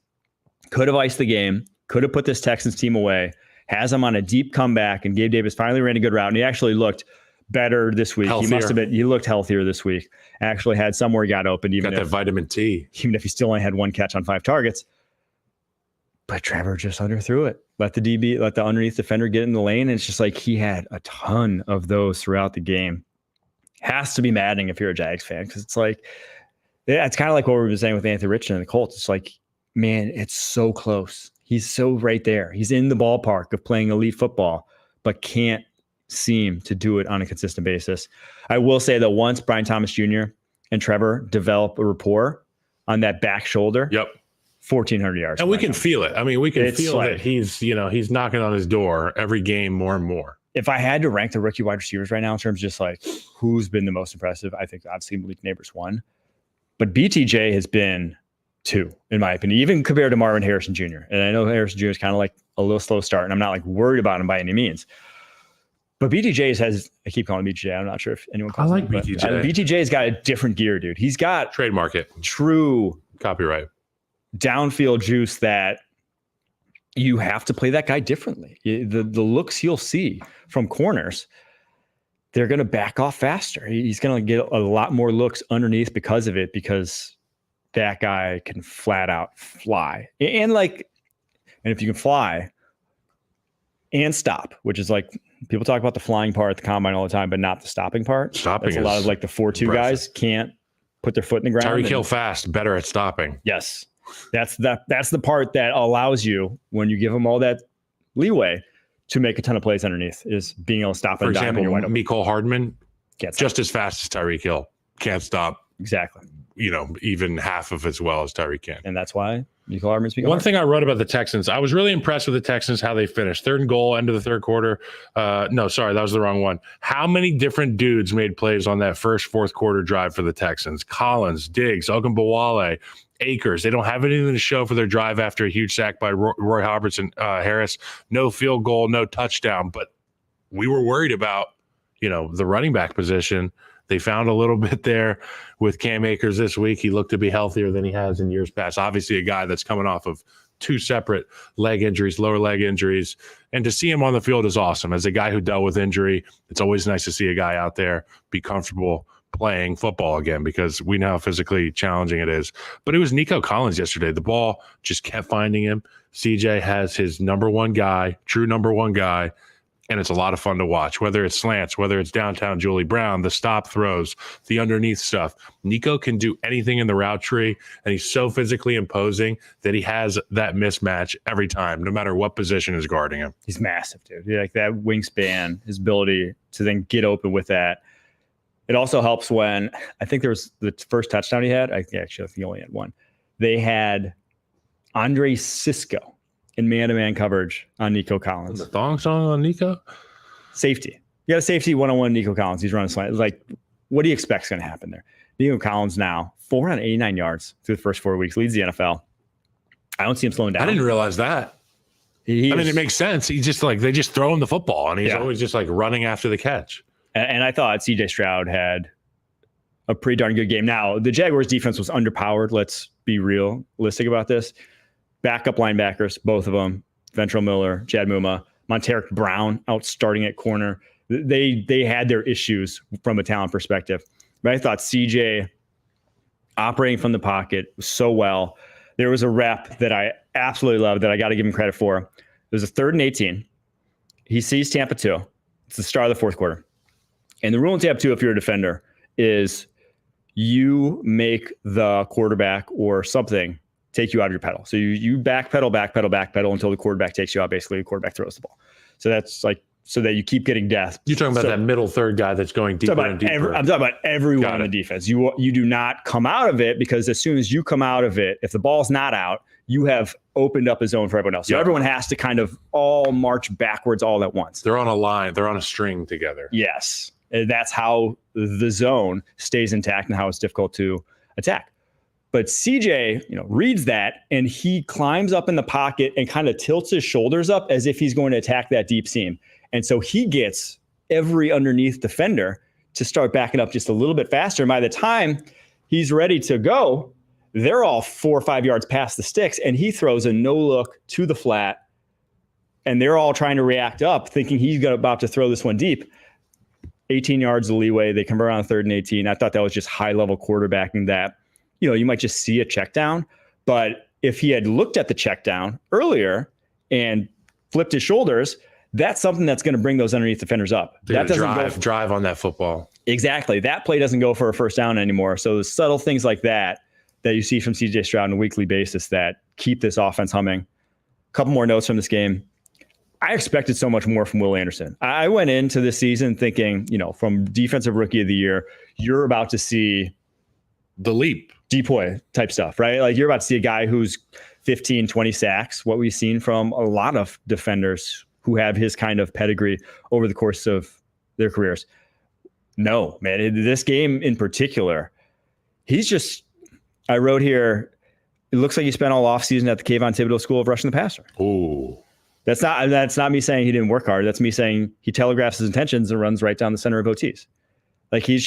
Could have iced the game, could have put this Texans team away, has them on a deep comeback, and Gabe Davis finally ran a good route, and he actually looked better this week. Healthier. He looked healthier this week. Actually had somewhere he got open, got that vitamin T. Even if he still only had 1 catch on 5 targets. But Trevor just underthrew it. Let the underneath defender get in the lane, and it's just like he had a ton of those throughout the game. Has to be maddening if you're a Jags fan, because it's like, it's kind of like what we've been saying with Anthony Richardson and the Colts. It's like, man, it's so close. He's so right there. He's in the ballpark of playing elite football, but can't seem to do it on a consistent basis. I will say that once Brian Thomas Jr. and Trevor develop a rapport on that back shoulder, 1,400 yards. And we can feel it. I mean, we can feel that he's knocking on his door every game more and more. If I had to rank the rookie wide receivers right now in terms of just like who's been the most impressive, I think obviously Malik Neighbors 1, but BTJ has been 2 in my opinion, even compared to Marvin Harrison Jr. And I know Harrison Jr. is kind of like a little slow start, and I'm not like worried about him by any means. But BTJ has, I keep calling him BTJ. I'm not sure if anyone calls him. BTJ. BTJ's got a different gear, dude. He's got trademark it. True copyright. Downfield juice that you have to play that guy differently. The looks you'll see from corners, they're going to back off faster. He's going to get a lot more looks underneath because of it, because that guy can flat out fly. And if you can fly and stop, which is like, people talk about the flying part at the combine all the time, but not the stopping part. Stopping a lot of like the 4-2 guys can't put their foot in the ground. Tyreek Hill fast, better at stopping. Yes. That's the part that allows you, when you give them all that leeway, to make a ton of plays underneath, is being able to stop. For example, Mecole Hardman, just as fast as Tyreek Hill, can't stop. Exactly. Even half of as well as Tyreek can. And that's why Mecole Hardman's One thing I wrote about the Texans, I was really impressed with the Texans, how they finished. 3rd and goal, end of the 3rd quarter. No, sorry, that was the wrong one. How many different dudes made plays on that first 4th quarter drive for the Texans? Collins, Diggs, Ogunbowale, Akers. They don't have anything to show for their drive after a huge sack by Roy Robertson Harris. No field goal, no touchdown. But we were worried about, the running back position. They found a little bit there with Cam Akers this week. He looked to be healthier than he has in years past. Obviously, a guy that's coming off of 2 separate leg injuries, lower leg injuries. And to see him on the field is awesome. As a guy who dealt with injury, it's always nice to see a guy out there be comfortable playing football again, because we know how physically challenging it is. But it was Nico Collins yesterday. The ball just kept finding him. CJ has his number one guy, true number one guy, and it's a lot of fun to watch, whether it's slants, whether it's downtown Julie Brown, the stop throws, the underneath stuff. Nico can do anything in the route tree, and he's so physically imposing that he has that mismatch every time, no matter what position is guarding him. He's massive, dude. Like that wingspan, his ability to then get open with that. It also helps when, I think there was the first touchdown he had. I think he only had one. They had Andre Cisco in man-to-man coverage on Nico Collins. The thong song on Nico? Safety. You got a safety one-on-one Nico Collins. He's running slant. Like, what do you expect is going to happen there? Nico Collins now, 489 yards through the first 4 weeks, leads the NFL. I don't see him slowing down. I didn't realize that. It makes sense. He just they just throw him the football, and he's always just running after the catch. And I thought CJ Stroud had a pretty darn good game. Now, the Jaguars defense was underpowered. Let's be realistic about this. Backup linebackers, both of them, Ventrell Miller, Chad Muma, Monteric Brown out starting at corner. They had their issues from a talent perspective. But I thought CJ operating from the pocket so well. There was a rep that I absolutely loved that I got to give him credit for. It was a 3rd and 18. He sees Tampa 2. It's the start of the 4th quarter. And the rule in Tampa 2, if you're a defender, is you make the quarterback or something take you out of your pedal. So you backpedal until the quarterback takes you out. Basically, the quarterback throws the ball. So that's so that you keep getting depth. You're talking about that middle third guy that's going deeper and deeper. I'm talking about everyone on the defense. You do not come out of it, because as soon as you come out of it, if the ball's not out, you have opened up a zone for everyone else. So everyone has to kind of all march backwards all at once. They're on a line. They're on a string together. Yes. And that's how the zone stays intact and how it's difficult to attack. But CJ, reads that, and he climbs up in the pocket and kind of tilts his shoulders up as if he's going to attack that deep seam. And so he gets every underneath defender to start backing up just a little bit faster. And by the time he's ready to go, they're all 4 or 5 yards past the sticks, and he throws a no look to the flat, and they're all trying to react up, thinking he's about to throw this one deep. 18 yards of leeway. They convert on 3rd and 18. I thought that was just high-level quarterbacking that, you might just see a check down. But if he had looked at the check down earlier and flipped his shoulders, that's something that's going to bring those underneath defenders up. That doesn't drive on that football. Exactly. That play doesn't go for a first down anymore. So the subtle things like that you see from CJ Stroud on a weekly basis that keep this offense humming. A couple more notes from this game. I expected so much more from Will Anderson. I went into this season thinking, from defensive rookie of the year, you're about to see the leap, DPOY type stuff, right? Like you're about to see a guy who's 15, 20 sacks, what we've seen from a lot of defenders who have his kind of pedigree over the course of their careers. No, man, in this game in particular, I wrote here, it looks like he spent all offseason at the Kayvon Thibodeau School of Rushing the Passer. Ooh. That's not me saying he didn't work hard. That's me saying he telegraphs his intentions and runs right down the center of OTs. Like he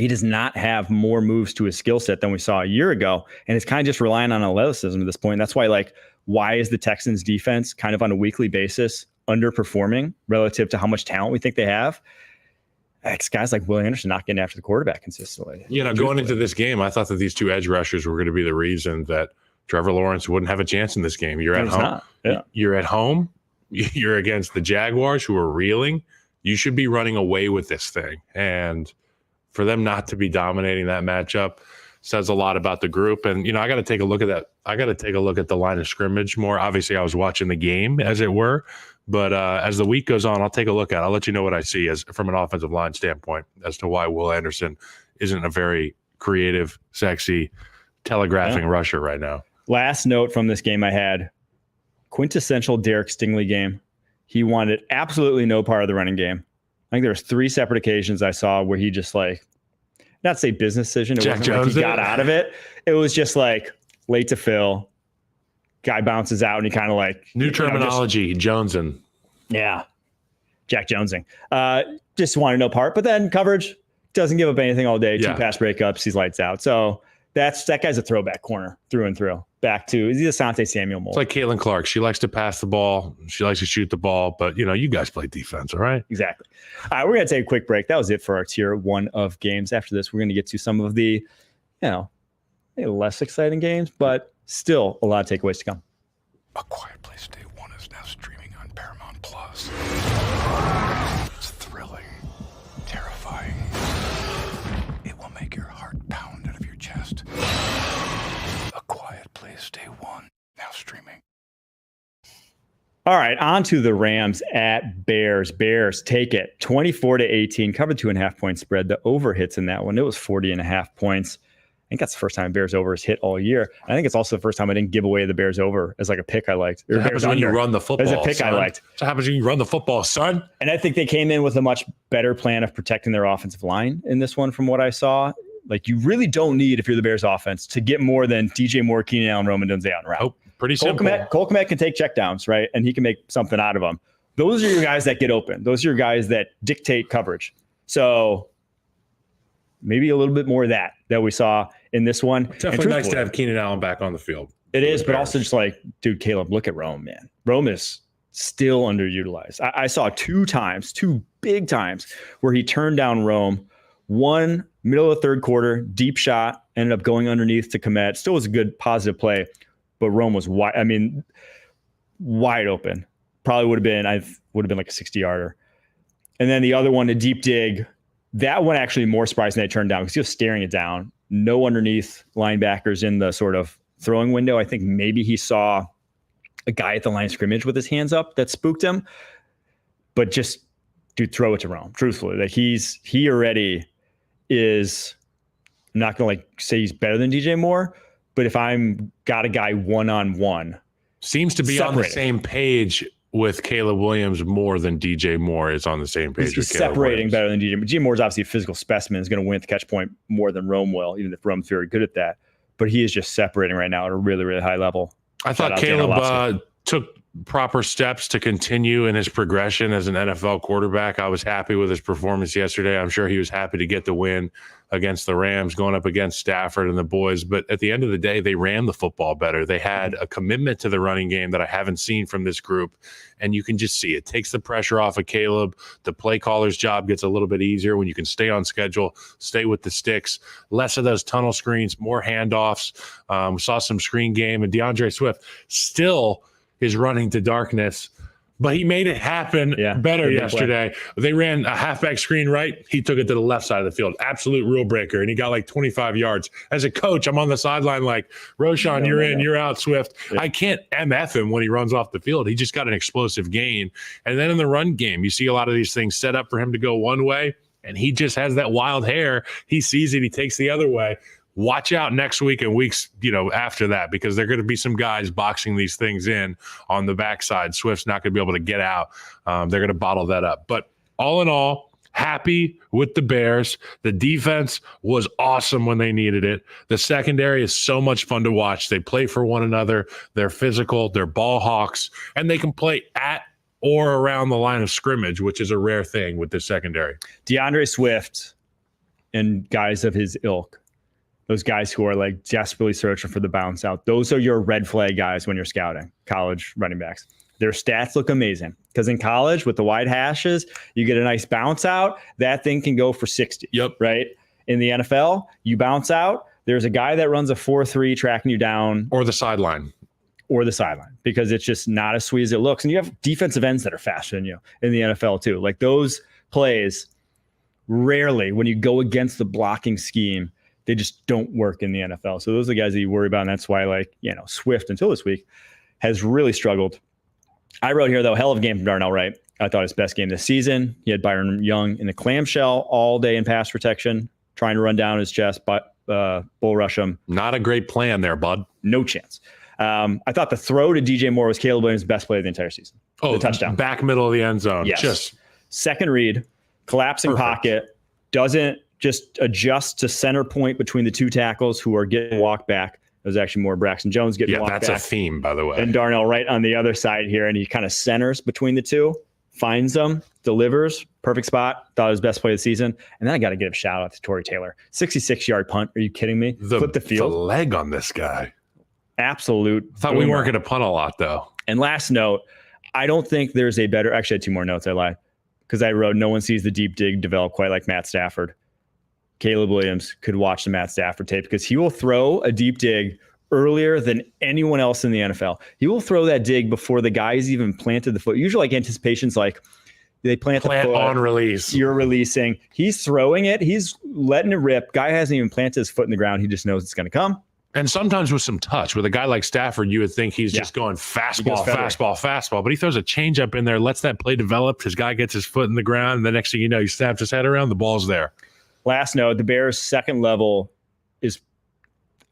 does not have more moves to his skill set than we saw a year ago. And it's kind of just relying on athleticism at this point. That's why, why is the Texans defense kind of on a weekly basis underperforming relative to how much talent we think they have? Guys like Will Anderson not getting after the quarterback consistently. Going into this game, I thought that these 2 edge rushers were going to be the reason that Trevor Lawrence wouldn't have a chance in this game. You're at home. Yeah. You're at home. You're against the Jaguars, who are reeling. You should be running away with this thing. And for them not to be dominating that matchup says a lot about the group. And, I got to take a look at that. I got to take a look at the line of scrimmage more. Obviously, I was watching the game, as it were. But as the week goes on, I'll take a look at it. I'll let you know what I see from an offensive line standpoint as to why Will Anderson isn't a very creative, sexy, telegraphing rusher right now. Last note from this game I had, quintessential Derek Stingley game. He wanted absolutely no part of the running game. I think there was 3 separate occasions I saw where he just not say business decision. It wasn't like he got out of it. It was just late to fill. Guy bounces out and he kind of new terminology, Jonesing. Yeah. Jack Jonesing. Just wanted no part. But then coverage, doesn't give up anything all day. Yeah. 2 pass breakups, he's lights out. So that guy's a throwback corner through and through. Back to, is he Asante Samuel mold? It's like Caitlin Clark. She likes to pass the ball. She likes to shoot the ball. But, you guys play defense, all right? Exactly. All right, we're going to take a quick break. That was it for our tier 1 of games. After this, we're going to get to some of the, maybe less exciting games, but still a lot of takeaways to come. A Quiet Place Day 1 is now streaming on Paramount Plus. It's thrilling, terrifying. It will make your heart pound out of your chest. A Quiet Place Day 1, now streaming. All right, on to the Rams at Bears. Bears take it 24-18, covered 2.5 point spread. The over hits in that one. It was 40.5 points. I think that's the first time Bears over has hit all year. I think it's also the first time I didn't give away the Bears over as like a pick I liked. That happens when you run the football. As a pick, son. I liked. That happens when you run the football, son. And I think they came in with a much better plan of protecting their offensive line in this one from what I saw. Like, you really don't need, if you're the Bears offense, to get more than DJ Moore, Keenan Allen, Roman Dunze on route. Oh, pretty simple. Cole Kmet can take checkdowns, right? And he can make something out of them. Those are your guys that get open. Those are your guys that dictate coverage. So maybe a little bit more of that we saw in this one. Definitely nice to have Keenan Allen back on the field. It is, but also just like, dude, Caleb, look at Rome, man. Rome is still underutilized. I saw 2 big times where he turned down Rome. One, middle of the third quarter, deep shot, ended up going underneath to Kmet. Still was a good, positive play, but Rome was wide open. Probably would have been like a 60-yarder. And then the other one, a deep dig. That one actually more surprising they turned down because he was staring it down. No underneath linebackers in the sort of throwing window. I think maybe he saw a guy at the line of scrimmage with his hands up that spooked him. But just, dude, throw it to Rome. Truthfully, like he already is. I'm not gonna say he's better than DJ Moore, but if I'm got a guy 1-on-1, seems to be on the same page with Caleb Williams more than DJ Moore is on the same page. He's separating better than DJ. DJ Moore's obviously a physical specimen, is going to win at the catch point more than Rome will, even if Rome's very good at that. But he is just separating right now at a really, really high level. I thought Caleb took proper steps to continue in his progression as an NFL quarterback. I was happy with his performance yesterday. I'm sure he was happy to get the win against the Rams, going up against Stafford and the boys. But at the end of the day, they ran the football better. They had a commitment to the running game that I haven't seen from this group. And you can just see it takes the pressure off of Caleb. The play caller's job gets a little bit easier when you can stay on schedule, stay with the sticks, less of those tunnel screens, more handoffs. We saw some screen game, and DeAndre Swift still is running to darkness, but he made it happen better yesterday. They ran a halfback screen right. He took it to the left side of the field. Absolute rule breaker. And he got like 25 yards. As a coach, I'm on the sideline like, Roshan, you're in, you're out, Swift. Yeah. I can't MF him when he runs off the field. He just got an explosive gain. And then in the run game, you see a lot of these things set up for him to go one way, and he just has that wild hair. He sees it. He takes the other way. Watch out next week and weeks, after that, because there are going to be some guys boxing these things in on the backside. Swift's not going to be able to get out. They're going to bottle that up. But all in all, happy with the Bears. The defense was awesome when they needed it. The secondary is so much fun to watch. They play for one another. They're physical. They're ball hawks. And they can play at or around the line of scrimmage, which is a rare thing with the secondary. DeAndre Swift and guys of his ilk, those guys who are like desperately searching for the bounce out. Those are your red flag guys when you're scouting college running backs. Their stats look amazing because in college with the wide hashes, you get a nice bounce out. That thing can go for 60. Yep. Right. In the NFL, you bounce out. There's a guy that runs a 4.3 tracking you down. Or the sideline. Because it's just not as sweet as it looks. And you have defensive ends that are faster than you in the NFL too. Like those plays rarely when you go against the blocking scheme, they just don't work in the NFL. So those are the guys that you worry about. And that's why, Swift until this week has really struggled. I wrote here, though, hell of a game from Darnell Wright. I thought his best game this season. He had Byron Young in the clamshell all day in pass protection, trying to run down his chest, but bull rush him. Not a great plan there, bud. No chance. I thought the throw to DJ Moore was Caleb Williams' best play of the entire season. Oh, the touchdown. Back middle of the end zone. Yes. Just second read, collapsing pocket, doesn't just adjust to center point between the two tackles who are getting walked back. It was actually more Braxton Jones getting walked back. Yeah, that's a theme, by the way. And Darnell Wright on the other side here, and he kind of centers between the two, finds them, delivers, perfect spot. Thought it was best play of the season. And then I got to give a shout out to Torrey Taylor. 66-yard punt. Are you kidding me? Flip the field. The leg on this guy. Absolute. Thought we weren't going to punt a lot, though. And last note, I don't think there's a better. Actually, I had 2 more notes. I lied because I wrote, no one sees the deep dig develop quite like Matt Stafford. Caleb Williams could watch the Matt Stafford tape because he will throw a deep dig earlier than anyone else in the NFL. He will throw that dig before the guy's even planted the foot. Usually, like anticipation's like they plant the foot on release. You're releasing. He's throwing it. He's letting it rip. Guy hasn't even planted his foot in the ground. He just knows it's going to come. And sometimes with some touch, with a guy like Stafford, you would think he's just going fastball. But he throws a changeup in there, lets that play develop. His guy gets his foot in the ground, and the next thing you know, he snaps his head around. The ball's there. Last note, the Bears' second level is,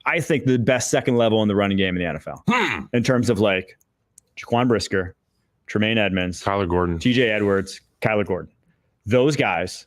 I think, the best second level in the running game in the NFL. In terms of like Jaquan Brisker, Tremaine Edmonds, Kyler Gordon, TJ Edwards, Kyler Gordon. Those guys.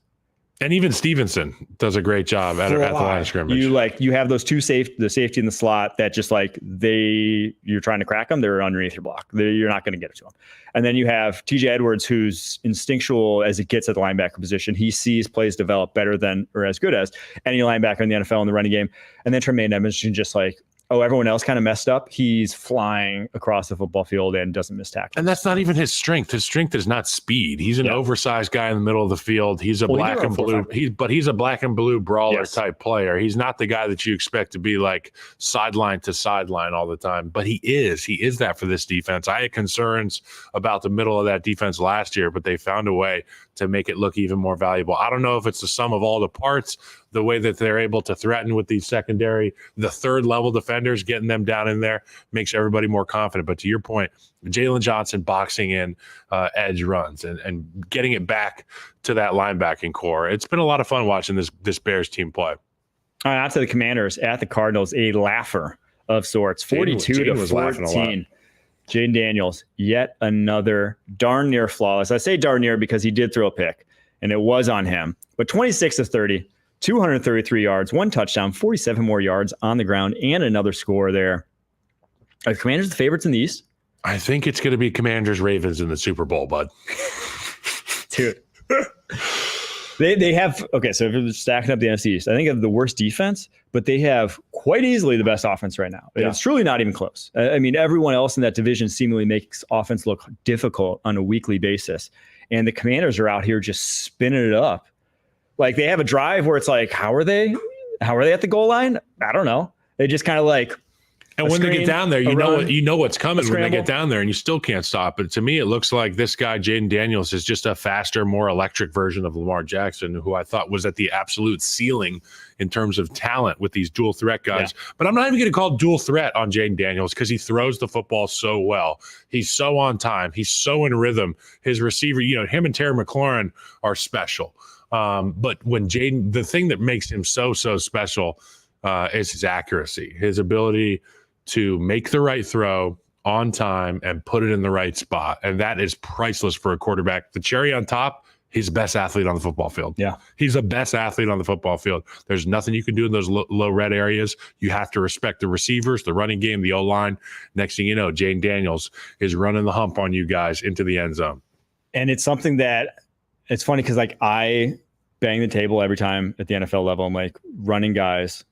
And even Stevenson does a great job at the line of scrimmage. You have those two the safety in the slot that just like you're trying to crack them. They're underneath your block. You're not going to get it to them. And then you have TJ Edwards, who's instinctual as it gets at the linebacker position. He sees plays develop better than or as good as any linebacker in the NFL in the running game. And then Tremaine Edmonds can just like, everyone else kind of messed up. He's flying across the football field and doesn't miss tackles. And that's not even his strength. His strength is not speed. He's an oversized guy in the middle of the field. He's a black and blue. He's a black and blue brawler type player. He's not the guy that you expect to be like sideline to sideline all the time. But he is. He is that for this defense. I had concerns about the middle of that defense last year, but they found a way to make it look even more valuable. I don't know if it's the sum of all the parts, the way that they're able to threaten with these secondary, the third level defenders, getting them down in there makes everybody more confident. But to your point, Jalen Johnson boxing in edge runs and getting it back to that linebacking core. It's been a lot of fun watching this Bears team play. All right, on to the Commanders at the Cardinals, a laugher of sorts, 42-14. Jaden Daniels, yet another darn near flawless. I say darn near because he did throw a pick, and it was on him. But 26 of 30, 233 yards, 1 touchdown, 47 more yards on the ground, and another score there. Are the Commanders the favorites in the East? I think it's going to be Commanders-Ravens in the Super Bowl, bud. Dude. They have, okay, so if it was stacking up the NFC East, I think of the worst defense, but they have quite easily the best offense right now. Yeah. It's truly not even close. I mean, everyone else in that division seemingly makes offense look difficult on a weekly basis. And the Commanders are out here just spinning it up. Like they have a drive where it's like, how are they at the goal line? I don't know. They just kind of like, and when they get down there, you know what's coming when they get down there, and you still can't stop it. To me, it looks like this guy, Jaden Daniels, is just a faster, more electric version of Lamar Jackson, who I thought was at the absolute ceiling in terms of talent with these dual threat guys. Yeah. But I'm not even going to call dual threat on Jaden Daniels because he throws the football so well. He's so on time. He's so in rhythm. His receiver, him and Terry McLaurin are special. But when Jaden, the thing that makes him so special is his accuracy, his ability to make the right throw on time and put it in the right spot. And that is priceless for a quarterback. The cherry on top, he's the best athlete on the football field. Yeah. He's the best athlete on the football field. There's nothing you can do in those low red areas. You have to respect the receivers, the running game, the O-line. Next thing you know, Jaden Daniels is running the hump on you guys into the end zone. And it's something that it's funny because like I bang the table every time at the NFL level. I'm like running guys,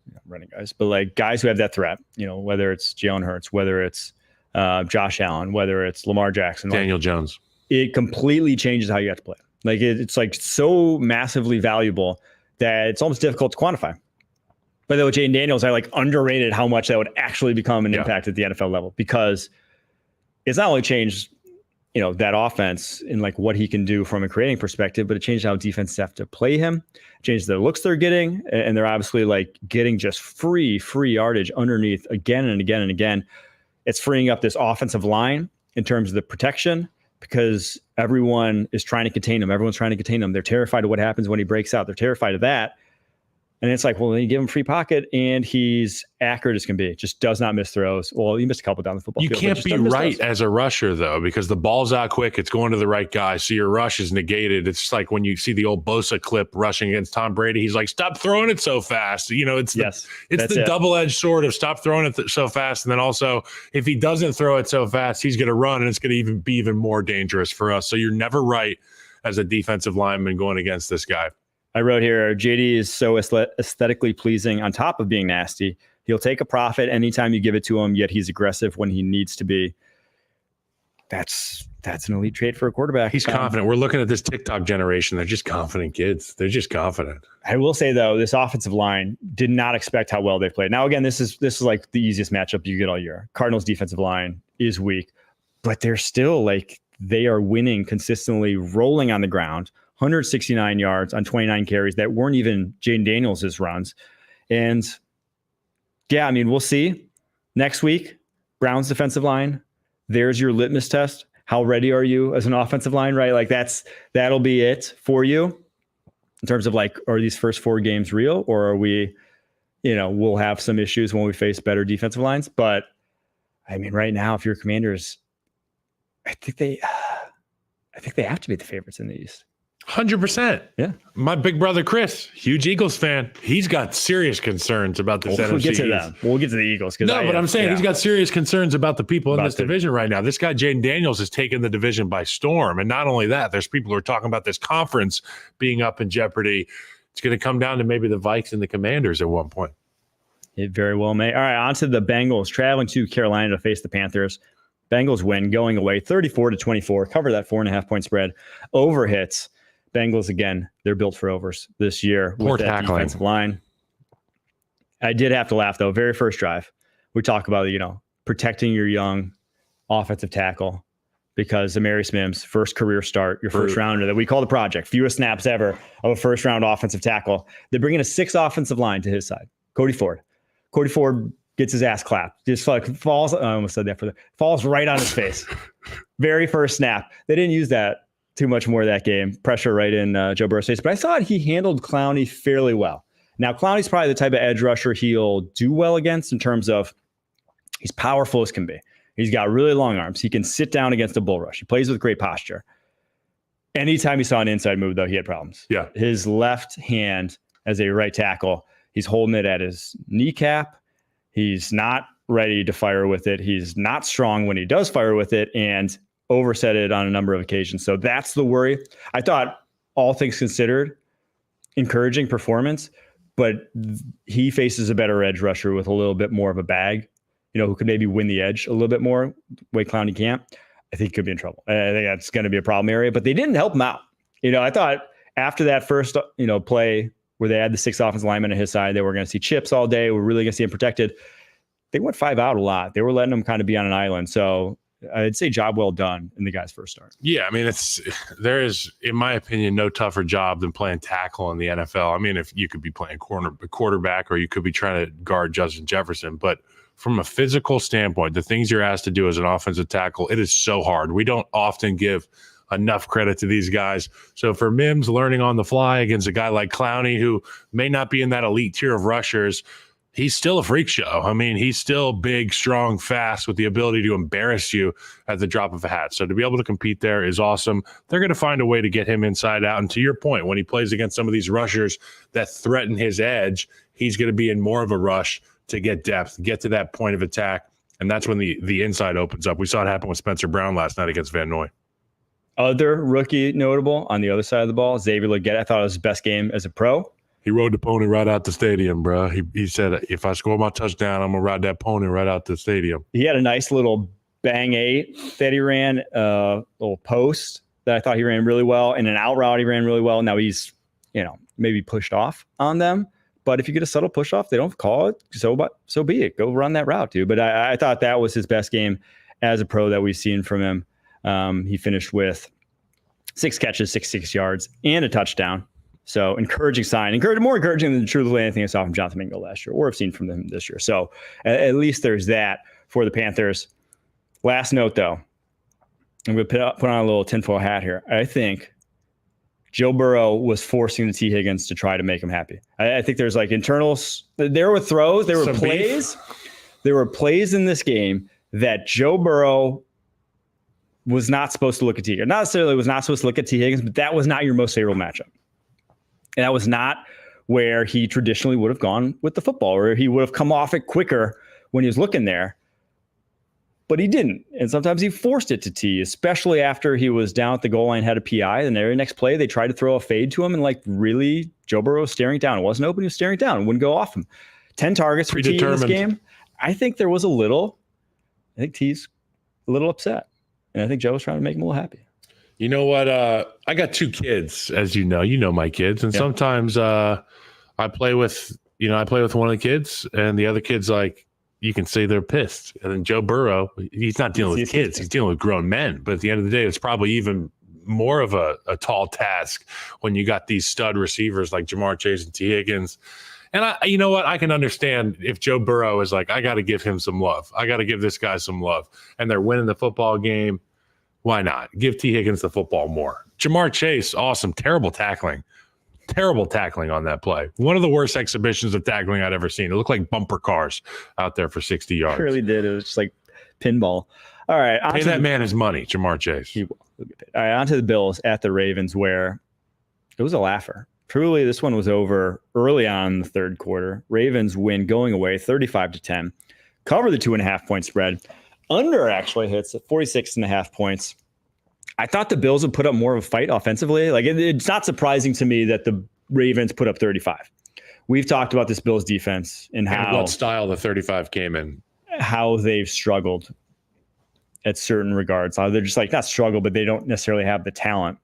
but like guys who have that threat, whether it's Jalen Hurts, whether it's Josh Allen, whether it's Lamar Jackson, Daniel Jones, it completely changes how you have to play. Like it's like so massively valuable that it's almost difficult to quantify. But though with Jaden Daniels, I like underrated how much that would actually become an impact at the NFL level because it's not only changed that offense in like what he can do from a creating perspective, but it changed how defenses have to play him, changed the looks they're getting. And they're obviously like getting just free yardage underneath again and again and again. It's freeing up this offensive line in terms of the protection because everyone is trying to contain him. Everyone's trying to contain him. They're terrified of what happens when he breaks out. They're terrified of that. And it's like, well, then you give him free pocket and he's accurate as can be. Just does not miss throws. Well, he missed a couple down the football field. You can't be right as a rusher, though, because the ball's out quick. It's going to the right guy. So your rush is negated. It's just like when you see the old Bosa clip rushing against Tom Brady. He's like, stop throwing it so fast. It's the double-edged sword of stop throwing it so fast. And then also, if he doesn't throw it so fast, he's going to run and it's going to be even more dangerous for us. So you're never right as a defensive lineman going against this guy. I wrote here, JD is so aesthetically pleasing on top of being nasty. He'll take a profit anytime you give it to him, yet he's aggressive when he needs to be. That's an elite trait for a quarterback. He's confident. We're looking at this TikTok generation. They're just confident kids. They're just confident. I will say, though, this offensive line did not expect how well they played. Now, again, this is like the easiest matchup you get all year. Cardinals defensive line is weak, but they're still they are winning consistently, rolling on the ground, 169 yards on 29 carries that weren't even Jaden Daniels' runs. And yeah, I mean, we'll see next week. Browns defensive line. There's your litmus test. How ready are you as an offensive line, right? That'll be it for you in terms of are these first 4 games real, or are we, we'll have some issues when we face better defensive lines. But I mean, right now, if you're Commanders, I think they have to be the favorites in the East. 100%. Yeah. My big brother, Chris, huge Eagles fan. He's got serious concerns about this NFC. We'll get to them. We'll get to the Eagles. No, but I'm saying he's got serious concerns about the people in this division right now. This guy, Jaden Daniels, has taken the division by storm. And not only that, there's people who are talking about this conference being up in jeopardy. It's going to come down to maybe the Vikes and the Commanders at one point. It very well may. All right, on to the Bengals, traveling to Carolina to face the Panthers. Bengals win, going away 34-24. Cover that 4.5-point spread. Over hits. Bengals, again, they're built for overs this year with that defensive line. I did have to laugh, though. Very first drive, we talk about, protecting your young offensive tackle because Amarius Mims, first career start, your first rounder that we call the project, fewest snaps ever of a first-round offensive tackle. They're bringing a 6th offensive line to his side. Cody Ford gets his ass clapped. Just falls. I almost said that falls right on his face. Very first snap. They didn't use that too much more of that game. Pressure right in Joe Burrow's face. But I thought he handled Clowney fairly well. Now, Clowney's probably the type of edge rusher he'll do well against in terms of he's powerful as can be. He's got really long arms. He can sit down against a bull rush. He plays with great posture. Anytime he saw an inside move, though, he had problems. Yeah. His left hand as a right tackle, he's holding it at his kneecap. He's not ready to fire with it. He's not strong when he does fire with it, and overset it on a number of occasions. So that's the worry. I thought, all things considered, encouraging performance, but he faces a better edge rusher with a little bit more of a bag, who could maybe win the edge a little bit more, the way Clowney can't. I think he could be in trouble. I think that's going to be a problem area, but they didn't help him out. I thought after that first, play where they had the 6 offensive linemen on his side, they were going to see chips all day. We're really going to see him protected. They went 5 out a lot. They were letting him kind of be on an island. So I'd say job well done in the guy's first start. Yeah, I mean, there is, in my opinion, no tougher job than playing tackle in the NFL. I mean, if you could be playing quarterback or you could be trying to guard Justin Jefferson, but from a physical standpoint, the things you're asked to do as an offensive tackle, it is so hard. We don't often give enough credit to these guys. So for Mims learning on the fly against a guy like Clowney, who may not be in that elite tier of rushers, he's still a freak show. I mean, he's still big, strong, fast with the ability to embarrass you at the drop of a hat. So to be able to compete there is awesome. They're going to find a way to get him inside out. And to your point, when he plays against some of these rushers that threaten his edge, he's going to be in more of a rush to get depth, get to that point of attack. And that's when the inside opens up. We saw it happen with Spencer Brown last night against Van Noy. Other rookie notable on the other side of the ball, Xavier Legette. I thought it was his best game as a pro. He rode the pony right out the stadium, bro. He said, if I score my touchdown, I'm going to ride that pony right out the stadium. He had a nice little bang 8 that he ran, little post that I thought he ran really well, and an out route he ran really well. Now he's, maybe pushed off on them. But if you get a subtle push off, they don't call it. So be it. Go run that route, dude. But I thought that was his best game as a pro that we've seen from him. He finished with 6 catches, 66 yards, and a touchdown. So encouraging sign, more encouraging than truly anything I saw from Jonathan Mingo last year or have seen from them this year. So at least there's that for the Panthers. Last note, though, I'm going to put on a little tinfoil hat here. I think Joe Burrow was forcing the T. Higgins to try to make him happy. I think there's internals. There were throws. There were plays. There were plays in this game that Joe Burrow was not supposed to look at T. Higgins. Not necessarily was not supposed to look at T. Higgins, but that was not your most favorable matchup. And that was not where he traditionally would have gone with the football, or he would have come off it quicker when he was looking there. but he didn't. And sometimes he forced it to T, especially after he was down at the goal line, had a PI. And the very next play, they tried to throw a fade to him, and like really, Joe Burrow was staring down. It wasn't open. He was staring down. It wouldn't go off him. 10 targets for T in this game. I think there was I think T's a little upset. And I think Joe was trying to make him a little happy. You know what? I got 2 kids, as you know my kids. And sometimes I play with one of the kids, and the other kid's like, you can say they're pissed. And then Joe Burrow, he's not dealing with kids. He's dealing with grown men. But at the end of the day, it's probably even more of a tall task when you got these stud receivers like Jamar Chase and T. Higgins. And you know what? I can understand if Joe Burrow is like, I got to give him some love. I got to give this guy some love. And they're winning the football game. Why not? Give T. Higgins the football more. Jamar Chase, awesome. Terrible tackling on that play. One of the worst exhibitions of tackling I'd ever seen. It looked like bumper cars out there for 60 yards. It really did. It was just like pinball. All right. Pay that man his money, Jamar Chase. All right, on to the Bills at the Ravens, where it was a laugher. Truly, this one was over early on in the third quarter. Ravens win going away 35-10. Cover the 2.5-point spread. Under actually hits at 46.5 points. I thought the Bills would put up more of a fight offensively. Like it's not surprising to me that the Ravens put up 35. We've talked about this Bills defense and what style the 35 came in, how they've struggled at certain regards. They're just like not struggle, but they don't necessarily have the talent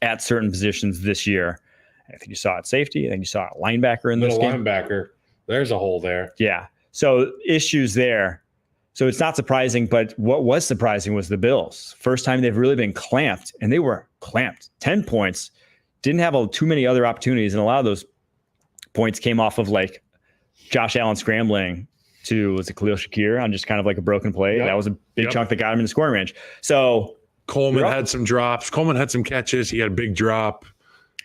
at certain positions this year. I think you saw it safety. I think you saw it linebacker in this game. Linebacker. There's a hole there. Yeah. So issues there. So it's not surprising, but what was surprising was the Bills. First time they've really been clamped, and they were clamped. 10 points. Didn't have too many other opportunities, and a lot of those points came off of like Josh Allen scrambling to, was it Khalil Shakir on just kind of like a broken play? Yep. That was a big chunk that got him in the scoring range. So Coleman had some drops. Coleman had some catches. He had a big drop.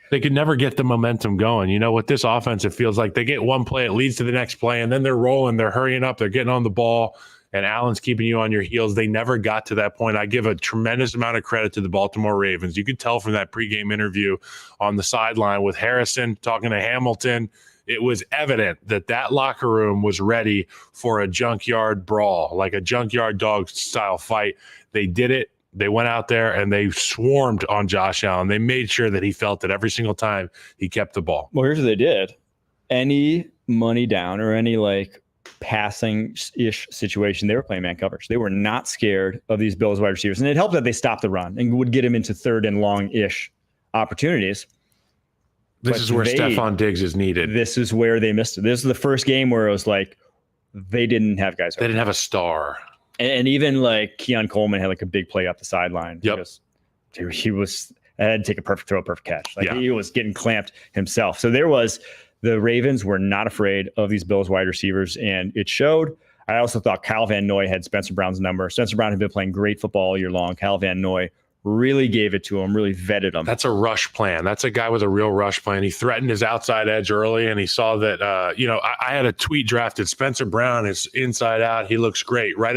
They could never get the momentum going. You know, with this offense, it feels like they get one play, it leads to the next play, and then they're rolling, they're hurrying up, they're getting on the ball, and Allen's keeping you on your heels. They never got to that point. I give a tremendous amount of credit to the Baltimore Ravens. You could tell from that pregame interview on the sideline with Harrison talking to Hamilton, it was evident that that locker room was ready for a junkyard brawl, like a junkyard dog style fight. They did it. They went out there and they swarmed on Josh Allen. They made sure that he felt that every single time he kept the ball. Well, here's what they did. Any money down or any like passing-ish situation, they were playing man coverage. They were not scared of these Bills wide receivers. And it helped that they stopped the run and would get him into third and long-ish opportunities. This is where Stephon Diggs is needed. This is where they missed it. This is the first game where it was like they didn't have guys. They didn't have a star. And even like Keon Coleman had like a big play up the sideline. Yep. He was had to take a perfect throw, a perfect catch. Like he was getting clamped himself. So the Ravens were not afraid of these Bills wide receivers, and it showed. I also thought Kyle Van Noy had Spencer Brown's number. Spencer Brown had been playing great football all year long. Kyle Van Noy really gave it to him, really vetted him. That's a rush plan. That's a guy with a real rush plan. He threatened his outside edge early, and he saw that, I had a tweet drafted. Spencer Brown is inside out. He looks great. Right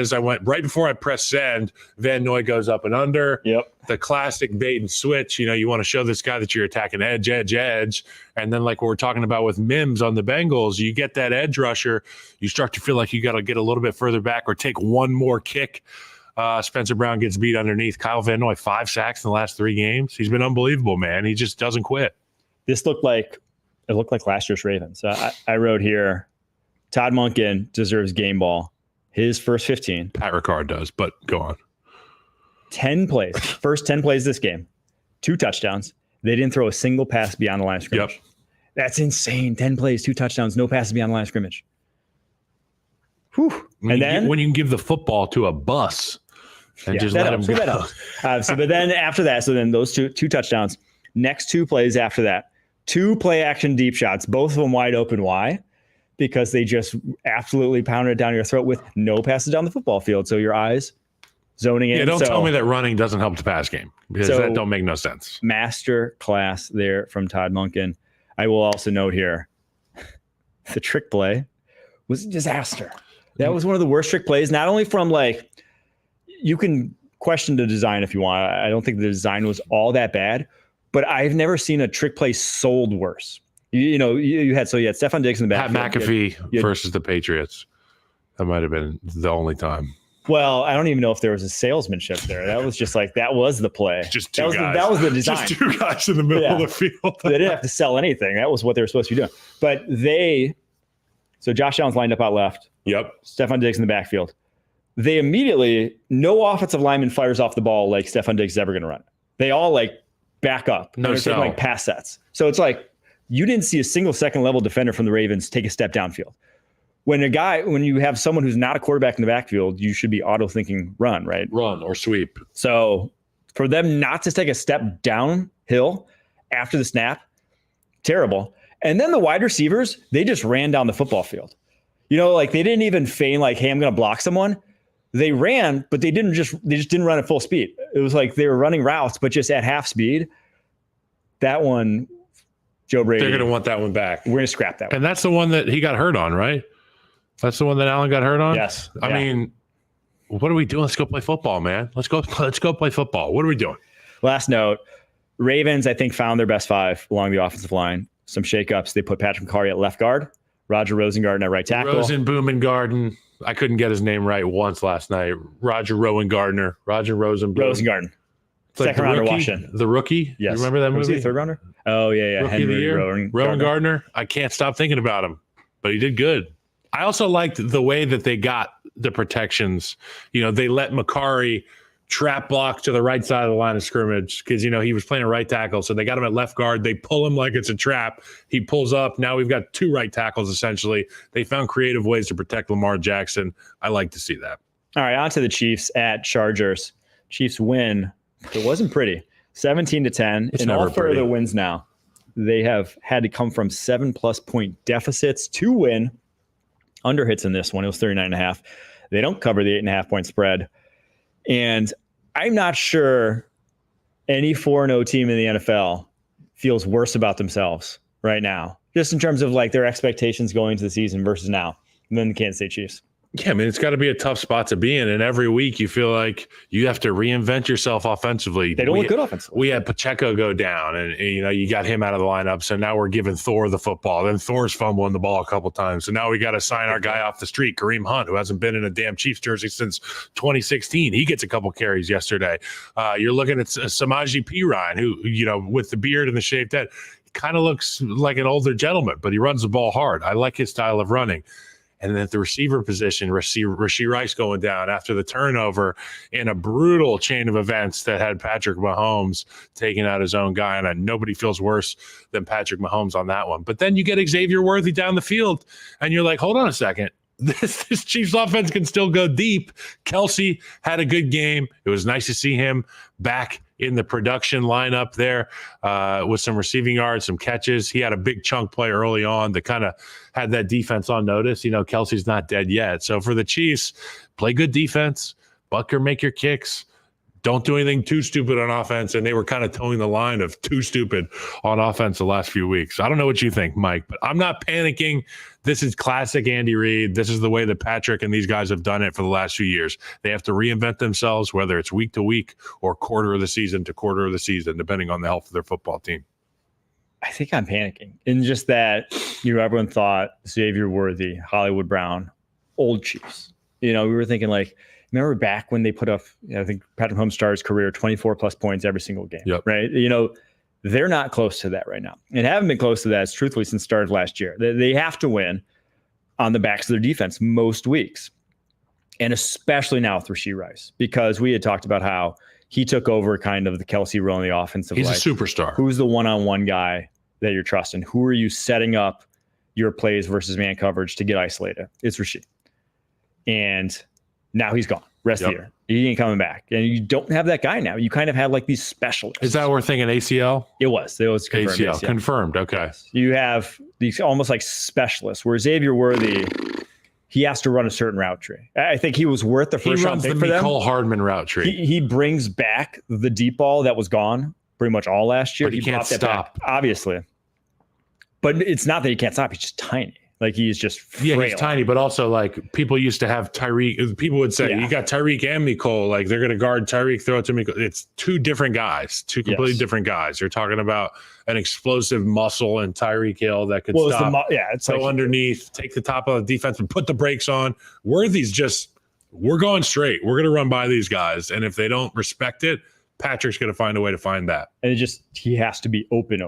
before I press send, Van Noy goes up and under. Yep. The classic bait and switch. You know, you want to show this guy that you're attacking edge. And then like what we're talking about with Mims on the Bengals, you get that edge rusher. You start to feel like you got to get a little bit further back or take one more kick. Spencer Brown gets beat underneath. Kyle Van Noy, 5 sacks in the last 3 games. He's been unbelievable, man. He just doesn't quit. This looked like last year's Ravens. I wrote here, Todd Monken deserves game ball. His first 15. Pat Ricard does, but go on. 10 plays. First 10 plays this game. 2 touchdowns. They didn't throw a single pass beyond the line of scrimmage. Yep. That's insane. 10 plays, 2 touchdowns, no passes beyond the line of scrimmage. Whew. When you can give the football to a bus and just let him go. But then after that, those two touchdowns, next 2 plays after that, 2 play action deep shots, both of them wide open. Why? Because they just absolutely pounded it down your throat with no passes down the football field. So your eyes zoning in. Yeah, don't tell me that running doesn't help the pass game, because that don't make no sense. Master class there from Todd Monken. I will also note here, the trick play was a disaster. That was one of the worst trick plays, not only from you can question the design if you want. I don't think the design was all that bad, but I've never seen a trick play sold worse. You had Stephon Diggs in the back. Pat McAfee versus the Patriots. That might have been the only time. Well, I don't even know if there was a salesmanship there. That was just like, that was the play. Just two that was guys. That was the design. Just two guys in the middle of the field. They didn't have to sell anything. That was what they were supposed to be doing. But so Josh Allen's lined up out left. Yep. Stephon Diggs in the backfield. They immediately, no offensive lineman fires off the ball like Stephon Diggs is ever going to run. They all like back up. No taking like pass sets. So it's like, you didn't see a single second level defender from the Ravens take a step downfield. When you have someone who's not a quarterback in the backfield, you should be auto thinking run, right? Run or sweep. So for them not to take a step downhill after the snap, terrible. And then the wide receivers, they just ran down the football field. Like they didn't even feign like, hey, I'm going to block someone. They ran, but they just didn't run at full speed. It was like they were running routes, but just at half speed. That one, Joe Brady. They're going to want that one back. We're going to scrap that one. And that's the one that he got hurt on, right? That's the one that Allen got hurt on? Yes. I mean, what are we doing? Let's go play football, man. Let's go play football. What are we doing? Last note, Ravens, I think, found their best five along the offensive line. Some shakeups. They put Patrick McCarry at left guard, Roger Rosengarten at right tackle. Rosengarten. I couldn't get his name right once last night. Roger Rosengarten. Rosengarten. Second rounder, Washington. The rookie? Yes. You remember that movie? Was he a third rounder? Oh, yeah. Rookie of the year. Rosengarten. I can't stop thinking about him, but he did good. I also liked the way that they got the protections. They let McCarry trap block to the right side of the line of scrimmage because, he was playing a right tackle. So they got him at left guard. They pull him like it's a trap. He pulls up. Now we've got two right tackles, essentially. They found creative ways to protect Lamar Jackson. I like to see that. All right, on to the Chiefs at Chargers. Chiefs win. It wasn't pretty. 17-10. In all four of their wins now, they have had to come from 7+ point deficits to win. Under hits in this one. It was 39.5. They don't cover the 8.5 point spread. And I'm not sure any 4-0 team in the NFL feels worse about themselves right now, just in terms of like their expectations going into the season versus now than the Kansas City Chiefs. Yeah, I mean, it's got to be a tough spot to be in. And every week you feel like you have to reinvent yourself offensively. They don't look good offensively. We had Pacheco go down and you got him out of the lineup. So now we're giving Thor the football. Then Thor's fumbling the ball a couple times. So now we got to sign our guy off the street, Kareem Hunt, who hasn't been in a damn Chiefs jersey since 2016. He gets a couple carries yesterday. You're looking at Samaje Perine, who, with the beard and the shaved head, kind of looks like an older gentleman, but he runs the ball hard. I like his style of running. And then at the receiver position, Rashee Rice going down after the turnover in a brutal chain of events that had Patrick Mahomes taking out his own guy. And nobody feels worse than Patrick Mahomes on that one. But then you get Xavier Worthy down the field, and you're like, hold on a second. This Chiefs offense can still go deep. Kelsey had a good game. It was nice to see him back in the production lineup there with some receiving yards, some catches. He had a big chunk play early on that kind of had that defense on notice. Kelsey's not dead yet. So for the Chiefs, play good defense, buck or make your kicks. Don't do anything too stupid on offense. And they were kind of towing the line of too stupid on offense the last few weeks. I don't know what you think, Mike, but I'm not panicking. This is classic Andy Reid. This is the way that Patrick and these guys have done it for the last few years. They have to reinvent themselves, whether it's week to week or quarter of the season to quarter of the season, depending on the health of their football team. I think I'm panicking in just that, everyone thought Xavier Worthy, Hollywood Brown, old Chiefs. We were thinking like, remember back when they put up, I think Patrick Mahomes started his career 24+ points every single game, right? They're not close to that right now. And haven't been close to that, truthfully, since the start of last year. They have to win on the backs of their defense most weeks. And especially now with Rashee Rice, because we had talked about how he took over kind of the Kelsey role in the offensive. He's a superstar. Who's the one-on-one guy that you're trusting? Who are you setting up your plays versus man coverage to get isolated? It's Rashee. And now he's gone. Rest of the year. He ain't coming back. And you don't have that guy now. You kind of have like these specialists. Is that what we're thinking, ACL? It was confirmed. ACL. Confirmed. Okay. Yes. You have these almost like specialists where Xavier Worthy, he has to run a certain route tree. I think he was worth the first round pick for them. He runs the Mecole Hardman route tree. He brings back the deep ball that was gone pretty much all last year. But he can't stop. Obviously. But it's not that he can't stop. He's just tiny. Like he's just frail. Yeah, he's tiny, but also like people used to have Tyreek. People would say, you got Tyreek and Mecole. Like they're going to guard Tyreek, throw it to Mecole. It's two different guys, two completely different guys. You're talking about an explosive muscle and Tyreek Hill that could stop. It's go underneath, take the top of the defense and put the brakes on. Worthy's just we're going straight. We're going to run by these guys. And if they don't respect it, Patrick's going to find a way to find that. And he has to be open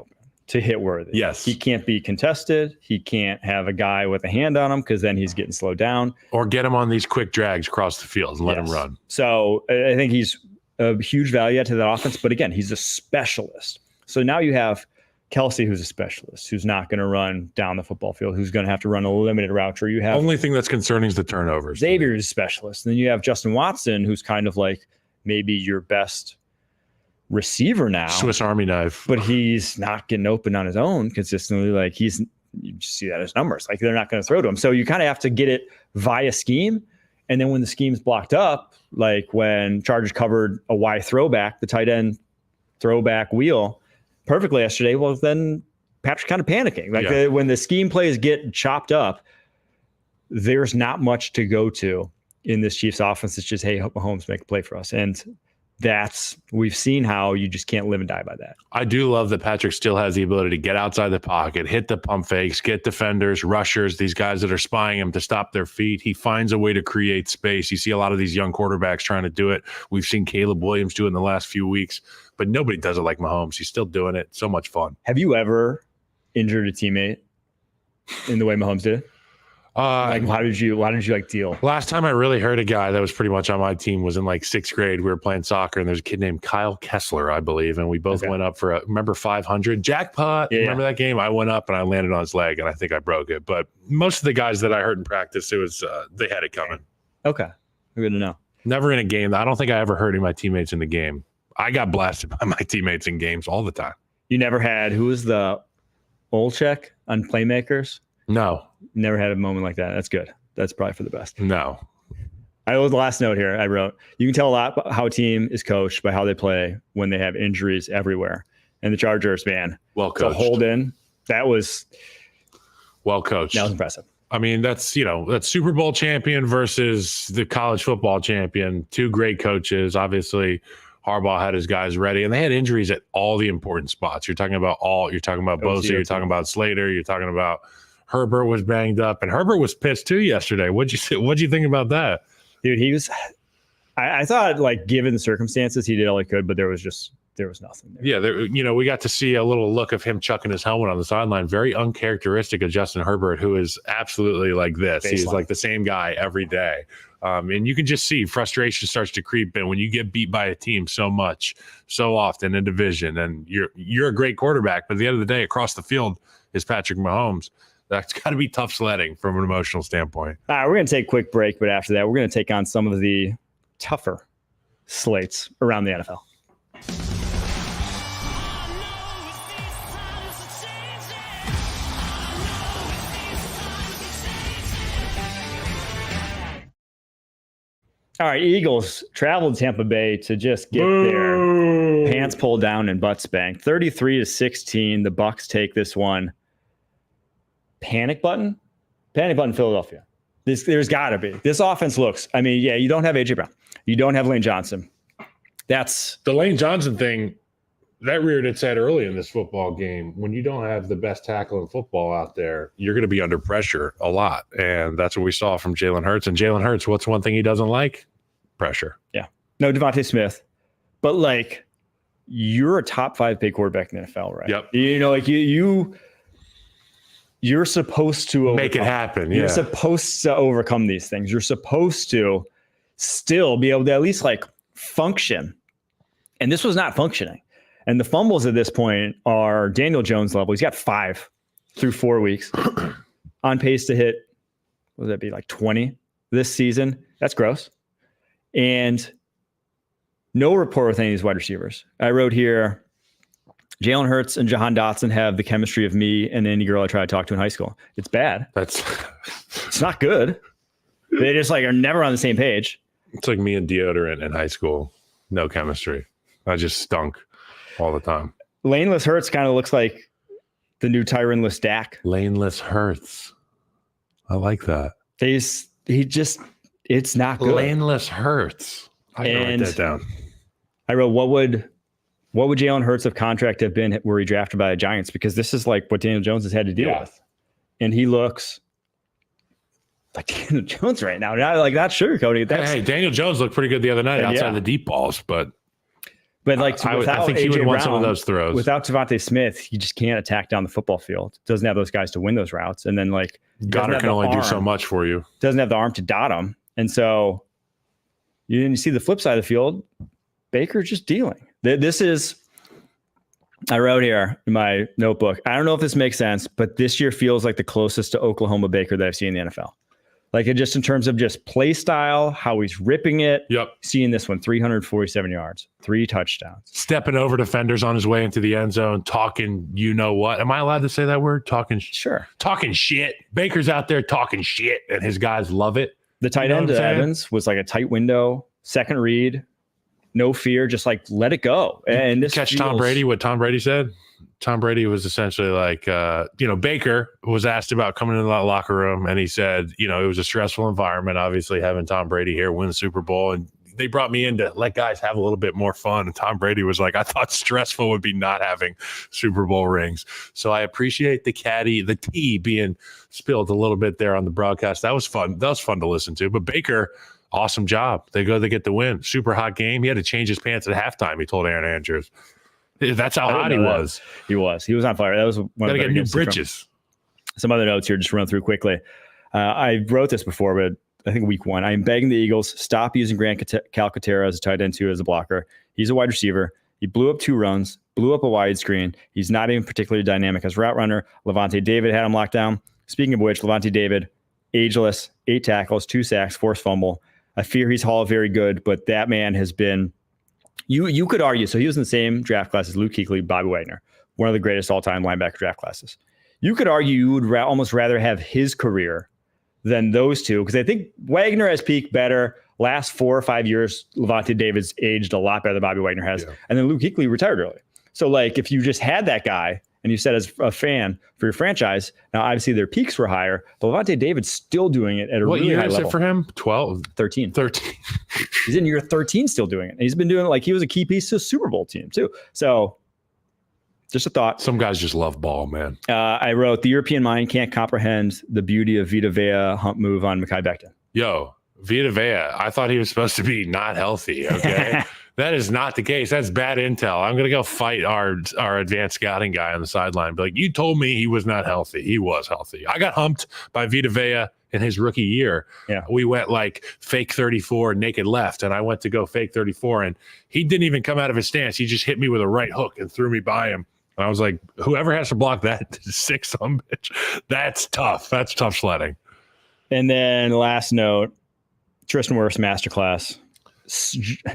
to hit worthy. Yes. He can't be contested. He can't have a guy with a hand on him because then he's getting slowed down. Or get him on these quick drags across the field and let him run. So I think he's a huge value add to that offense. But again, he's a specialist. So now you have Kelsey, who's a specialist, who's not going to run down the football field, who's going to have to run a limited route. Or you have only thing that's concerning is the turnovers. Xavier is a specialist. And then you have Justin Watson, who's kind of like maybe your best receiver now. Swiss Army knife. But he's not getting open on his own consistently. Like you just see that as numbers. Like they're not going to throw to him. So you kind of have to get it via scheme. And then when the scheme's blocked up, like when Chargers covered a Y throwback, the tight end throwback wheel perfectly yesterday, well, then Patrick's kind of panicking. Like when the scheme plays get chopped up, there's not much to go to in this Chiefs offense. It's just, hey, Mahomes, make a play for us. And we've seen how you just can't live and die by that. I do love that Patrick still has the ability to get outside the pocket, hit the pump fakes, get defenders, rushers, these guys that are spying him to stop their feet. He finds a way to create space. You see a lot of these young quarterbacks trying to do it. We've seen Caleb Williams do it in the last few weeks, but nobody does it like Mahomes. He's still doing it. So much fun. Have you ever injured a teammate in the way Mahomes did? How did you like deal? Last time I really hurt a guy that was pretty much on my team was in like 6th grade. We were playing soccer and there's a kid named Kyle Kessler, I believe. And we both went up for remember 500 jackpot. Yeah. Remember that game? I went up and I landed on his leg and I think I broke it. But most of the guys that I hurt in practice, it was, they had it coming. Okay. Good to know. Never in a game. I don't think I ever hurt any of my teammates in the game. I got blasted by my teammates in games all the time. You never had, who was the Olchek on Playmakers? No. Never had a moment like that. That's good. That's probably for the best. No. The last note here I wrote, you can tell a lot about how a team is coached by how they play when they have injuries everywhere. And the Chargers, man. Well coached. To hold in, that was well coached. That was impressive. I mean, that's Super Bowl champion versus the college football champion. Two great coaches. Obviously, Harbaugh had his guys ready, and they had injuries at all the important spots. You're talking about Bosa, you're talking about Slater, you're talking about Herbert was banged up, and Herbert was pissed too yesterday. What'd you think about that? Dude, he was. I thought, like, given the circumstances, he did all he could, but there was nothing there. Yeah, we got to see a little look of him chucking his helmet on the sideline. Very uncharacteristic of Justin Herbert, who is absolutely like this. He's like the same guy every day. And you can just see frustration starts to creep in when you get beat by a team so much, so often in division. And you're a great quarterback, but at the end of the day, across the field is Patrick Mahomes. That's got to be tough sledding from an emotional standpoint. All right, we're going to take a quick break, but after that, we're going to take on some of the tougher slates around the NFL. All right, Eagles traveled to Tampa Bay to just get their pants pulled down and butts spanked. 33-16, the Bucs take this one. Panic button, Philadelphia. There's got to be. This offense looks, I mean, yeah, you don't have A.J. Brown. You don't have Lane Johnson. That's the Lane Johnson thing that reared its head early in this football game. When you don't have the best tackle in football out there, you're going to be under pressure a lot. And that's what we saw from Jalen Hurts. And Jalen Hurts, what's one thing he doesn't like? Pressure. Yeah. No Devontae Smith. But, like, you're a top 5 paid quarterback in the NFL, right? Yep. You know, like you're supposed to make it happen. Yeah. You're supposed to overcome these things. You're supposed to still be able to at least like function. And this was not functioning. And the fumbles at this point are Daniel Jones level. He's got 5 through 4 weeks on pace to hit, what would that be, like 20 this season? That's gross. And no rapport with any of these wide receivers. I wrote here, Jalen Hurts and Jahan Dotson have the chemistry of me and any girl I try to talk to in high school. It's bad. It's not good. They just like are never on the same page. It's like me and deodorant in high school. No chemistry. I just stunk all the time. Laneless Hurts kind of looks like the new Tyronless Dak. Laneless Hurts. I like that. It's not good. Laneless Hurts. I can write that down. I wrote, what would Jalen Hurts' of contract have been were he drafted by the Giants? Because this is like what Daniel Jones has had to deal with. And he looks like Daniel Jones right now. Not sugarcoating it. Hey, Daniel Jones looked pretty good the other night outside the deep balls, but like I think he would want some of those throws. Without Devontae Smith, he just can't attack down the football field. Doesn't have those guys to win those routes. And then like Goddard can only do so much for you. Doesn't have the arm to dot him. And so you didn't see the flip side of the field. Baker's just dealing. This is, I wrote here in my notebook, I don't know if this makes sense, but this year feels like the closest to Oklahoma Baker that I've seen in the NFL. Like it just in terms of just play style, how he's ripping it. Yep. Seeing this one, 347 yards, 3 touchdowns. Stepping over defenders on his way into the end zone, talking, you know what? Am I allowed to say that word? Sure. Talking shit. Baker's out there talking shit, and his guys love it. The tight end to Evans was like a tight window, second read, no fear, just like let it go. And this catch Tom Brady, what Tom Brady said? Tom Brady was essentially like, Baker was asked about coming into that locker room, and he said, it was a stressful environment, obviously, having Tom Brady here win the Super Bowl. And they brought me in to let guys have a little bit more fun. And Tom Brady was like, I thought stressful would be not having Super Bowl rings. So I appreciate the tea being spilled a little bit there on the broadcast. That was fun. That was fun to listen to. But Baker, awesome job. They get the win. Super hot game. He had to change his pants at halftime, he told Aaron Andrews. That's how hot he was. He was on fire. That was one of the get new britches. Some other notes here, just run through quickly. I wrote this before, but I think week 1, I am begging the Eagles, stop using Grant Calcaterra as a tight end 2 as a blocker. He's a wide receiver. He blew up 2 runs, blew up a wide screen. He's not even particularly dynamic as route runner. Levante David had him locked down. Speaking of which, Levante David, ageless, 8 tackles, 2 sacks, forced fumble. I fear he's Hall of very good, but that man has been... You could argue, so he was in the same draft class as Luke Kuechly, Bobby Wagner, one of the greatest all-time linebacker draft classes. You could argue you would almost rather have his career than those two, because I think Wagner has peaked better. Last 4 or 5 years, Levante David's aged a lot better than Bobby Wagner has. Yeah. And then Luke Kuechly retired early. So like if you just had that guy, and you said as a fan for your franchise, now obviously their peaks were higher, but Levante David's still doing it at a really high level. What year is it for him? 12? 13. He's in year 13 still doing it. And he's been doing it like he was a key piece to a Super Bowl team too. So just a thought. Some guys just love ball, man. I wrote, the European mind can't comprehend the beauty of Vita Vea hump move on Mekhi Becton. Yo, Vita Vea, I thought he was supposed to be not healthy, okay? That is not the case. That's bad intel. I'm going to go fight our advanced scouting guy on the sideline. But like, you told me he was not healthy. He was healthy. I got humped by Vita Vea in his rookie year. Yeah. We went like fake 34 naked left, and I went to go fake 34, and he didn't even come out of his stance. He just hit me with a right hook and threw me by him. And I was like, whoever has to block that, sick son bitch. That's tough. That's tough sledding. And then last note, Tristan Wirfs masterclass.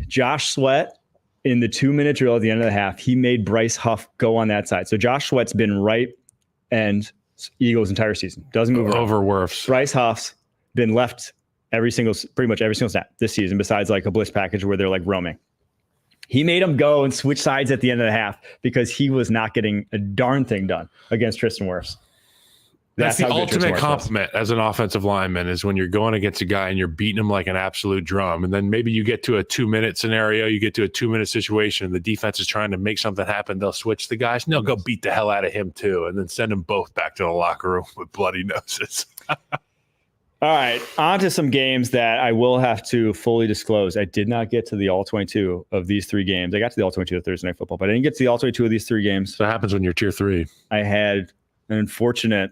Josh Sweat in the 2-minute drill at the end of the half, he made Bryce Huff go on that side. So Josh Sweat's been right end Eagles entire season. Doesn't move over Wirfs. Bryce Huff's been left pretty much every single snap this season, besides like a blitz package where they're like roaming. He made him go and switch sides at the end of the half because he was not getting a darn thing done against Tristan Wirfs. That's the ultimate compliment as an offensive lineman, is when you're going against a guy and you're beating him like an absolute drum. And then maybe you get to a 2-minute scenario, you get to a 2-minute situation, and the defense is trying to make something happen. They'll switch the guys and they'll go beat the hell out of him too, and then send them both back to the locker room with bloody noses. All right, on to some games that I will have to fully disclose. I did not get to the all-22 of these 3 games. I got to the all-22 of Thursday Night Football, but I didn't get to the all-22 of these 3 games. That happens when you're tier 3. I had an unfortunate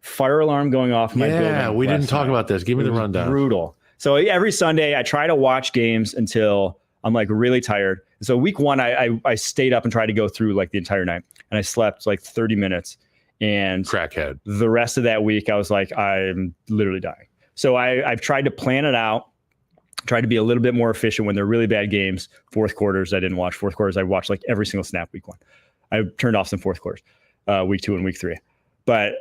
fire alarm going off in my building. Yeah, we didn't talk about this. Give me the rundown. Brutal. So every Sunday I try to watch games until I'm like really tired. So week 1, I stayed up and tried to go through like the entire night, and I slept like 30 minutes. And crackhead. The rest of that week I was like, I'm literally dying. So I've tried to plan it out, tried to be a little bit more efficient when they're really bad games. Fourth quarters, I didn't watch. Fourth quarters, I watched like every single snap week 1. I turned off some fourth quarters, week 2 and week 3. But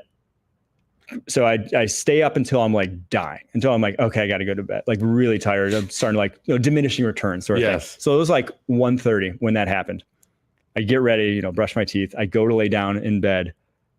so I stay up until I'm like dying, until I'm like, okay, I got to go to bed, like really tired. I'm starting to like diminishing returns sort of thing. So it was like 1:30 when that happened. I get ready, brush my teeth. I go to lay down in bed.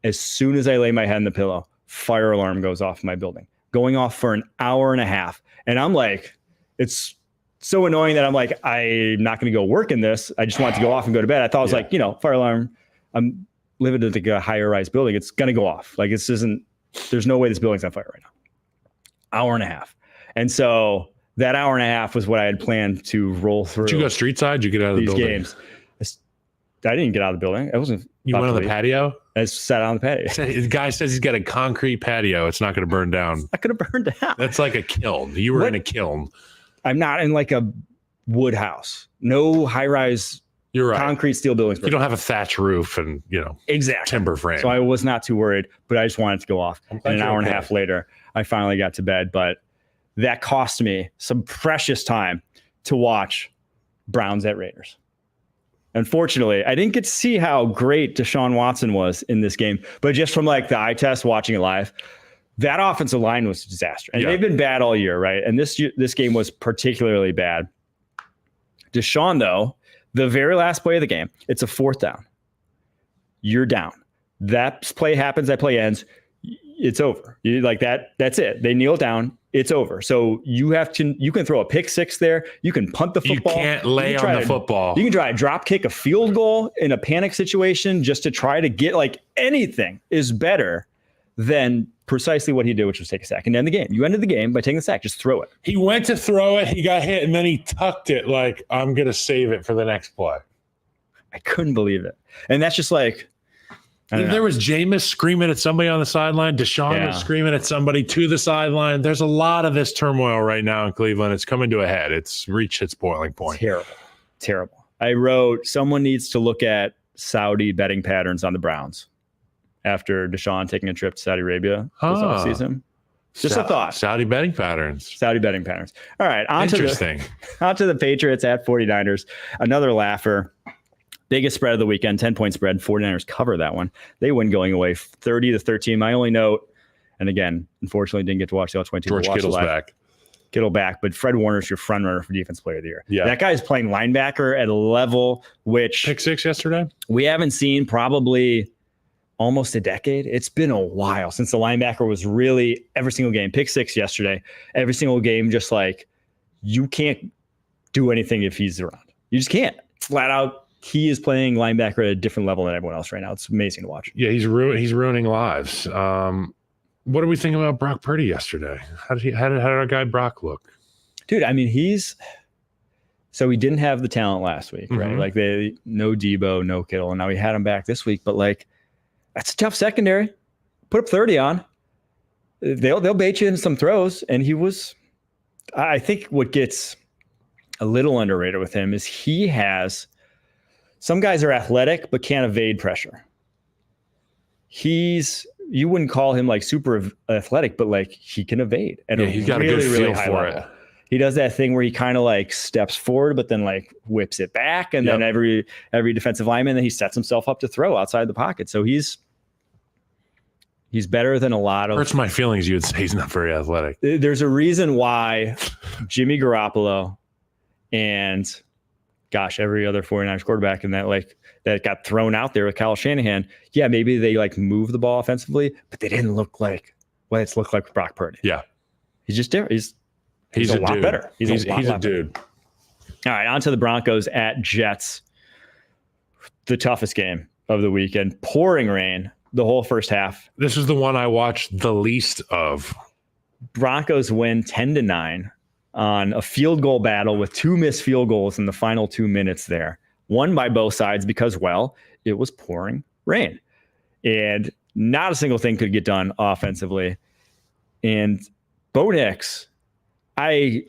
As soon as I lay my head in the pillow, fire alarm goes off in my building, going off for an hour and a half. And I'm like, it's so annoying that I'm like, I'm not going to go work in this. I just want to go off and go to bed. I thought it was like, fire alarm. I'm living in like a higher rise building. It's going to go off. Like there's no way this building's on fire right now. Hour and a half. And so that hour and a half was what I had planned to roll through. Did you go street side? Did you get out of the these building? Games. I didn't get out of the building. I wasn't. You went on the patio? I sat on the patio. The guy says he's got a concrete patio. It's not going to burn down. I could have burned down. That's like a kiln. You were in a kiln. I'm not in like a wood house. No high-rise You're right. concrete steel buildings. You don't have a thatch roof and, exactly timber frame. So I was not too worried, but I just wanted to go off. And an hour and a half later, I finally got to bed. But that cost me some precious time to watch Browns at Raiders. Unfortunately, I didn't get to see how great Deshaun Watson was in this game, but just from like the eye test watching it live, that offensive line was a disaster. And they've been bad all year, right? And this game was particularly bad. Deshaun, though, the very last play of the game, it's a 4th down. You're down. That play happens, that play ends. It's over. That's it. They kneel down. It's over. So you can throw a pick six there. You can punt the football. You can't lay on the football. You can try to drop kick a field goal in a panic situation just to try to get anything is better than precisely what he did, which was take a sack and end the game. You ended the game by taking the sack. Just throw it. He went to throw it. He got hit and then he tucked it like, I'm going to save it for the next play. I couldn't believe it. And that's just there was Jameis screaming at somebody on the sideline. Deshaun was screaming at somebody to the sideline. There's a lot of this turmoil right now in Cleveland. It's coming to a head. It's reached its boiling point. Terrible. I wrote, someone needs to look at Saudi betting patterns on the Browns after Deshaun taking a trip to Saudi Arabia this offseason. Just a thought. Saudi betting patterns. All right. On to the Patriots at 49ers. Another laugher. Biggest spread of the weekend, 10-point spread. 49ers cover that one. They win going away 30-13. My only note, and again, unfortunately didn't get to watch the All-22. George Kittle's back. Kittle back, but Fred Warner's your front runner for Defense Player of the Year. Yeah. That guy's playing linebacker at a level which pick six yesterday. We haven't seen probably almost a decade. It's been a while since the linebacker was really every single game. Pick six yesterday. Every single game, just you can't do anything if he's around. You just can't. Flat out. He is playing linebacker at a different level than everyone else right now. It's amazing to watch. Yeah, he's ruining lives. What do we think about Brock Purdy yesterday? How did our guy Brock look? Dude, I mean, so he didn't have the talent last week, right? No Debo, no Kittle, and now he had him back this week. But that's a tough secondary. Put up 30 on. They'll bait you in some throws, and he was. I think what gets a little underrated with him is he has. Some guys are athletic but can't evade pressure. You wouldn't call him super athletic, but he can evade. And he's got really, a good feel for level. it. He does that thing where he kind of steps forward, but then whips it back, and then every defensive lineman, then he sets himself up to throw outside the pocket. So he's better than a lot of. Hurts my feelings. You would say he's not very athletic. There's a reason why Jimmy Garoppolo and. Gosh, every other 49ers quarterback and that got thrown out there with Kyle Shanahan. Yeah, maybe they move the ball offensively, but they didn't look like what it's looked like with Brock Purdy. Yeah. He's just different. He's a lot dude. better. He's a dude. All right, on to the Broncos at Jets. The toughest game of the weekend. Pouring rain the whole first half. This is the one I watched the least of. Broncos win 10-9. On a field goal battle with 2 missed field goals in the final 2 minutes there. Won by both sides because, it was pouring rain. And not a single thing could get done offensively. And Bo Nix, I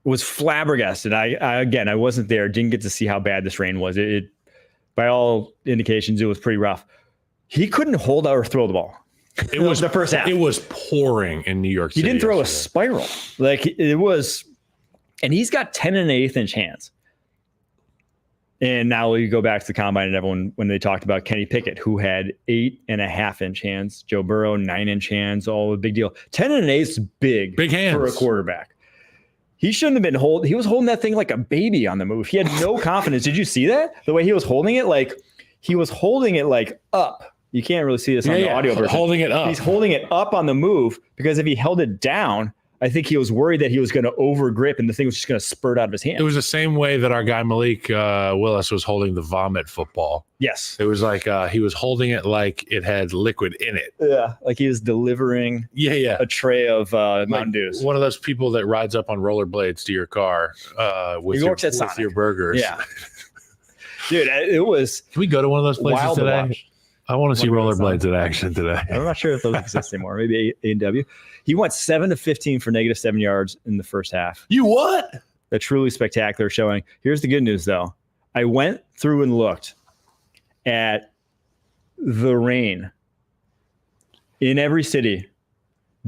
was flabbergasted. I wasn't there, didn't get to see how bad this rain was. It by all indications, it was pretty rough. He couldn't hold out or throw the ball. It was the first half. It was pouring in New York City. He didn't throw a spiral. It was, and he's got 10 1/8 inch hands. And now you go back to the combine and everyone, when they talked about Kenny Pickett, who had 8.5 inch hands, Joe Burrow, 9 inch hands, all a big deal. 10 1/8 is big hands for a quarterback. He shouldn't have been he was holding that thing like a baby on the move. He had no confidence. Did you see that? The way he was holding it, he was holding it up. You can't really see this on the audio version. Holding it up. He's holding it up on the move because if he held it down, I think he was worried that he was going to over grip and the thing was just going to spurt out of his hand. It was the same way that our guy Malik Willis was holding the vomit football. Yes. It was like he was holding it like it had liquid in it. Yeah, like he was delivering a tray of Mountain Dews. One of those people that rides up on rollerblades to your car with your burgers. Yeah. Dude, it was. Can we go to one of those places today? Watch. I want to see rollerblades in action today. I'm not sure if those exist anymore. Maybe A&W. He went 7 of 15 for -7 yards in the first half. You what? A truly spectacular showing. Here's the good news, though. I went through and looked at the rain in every city.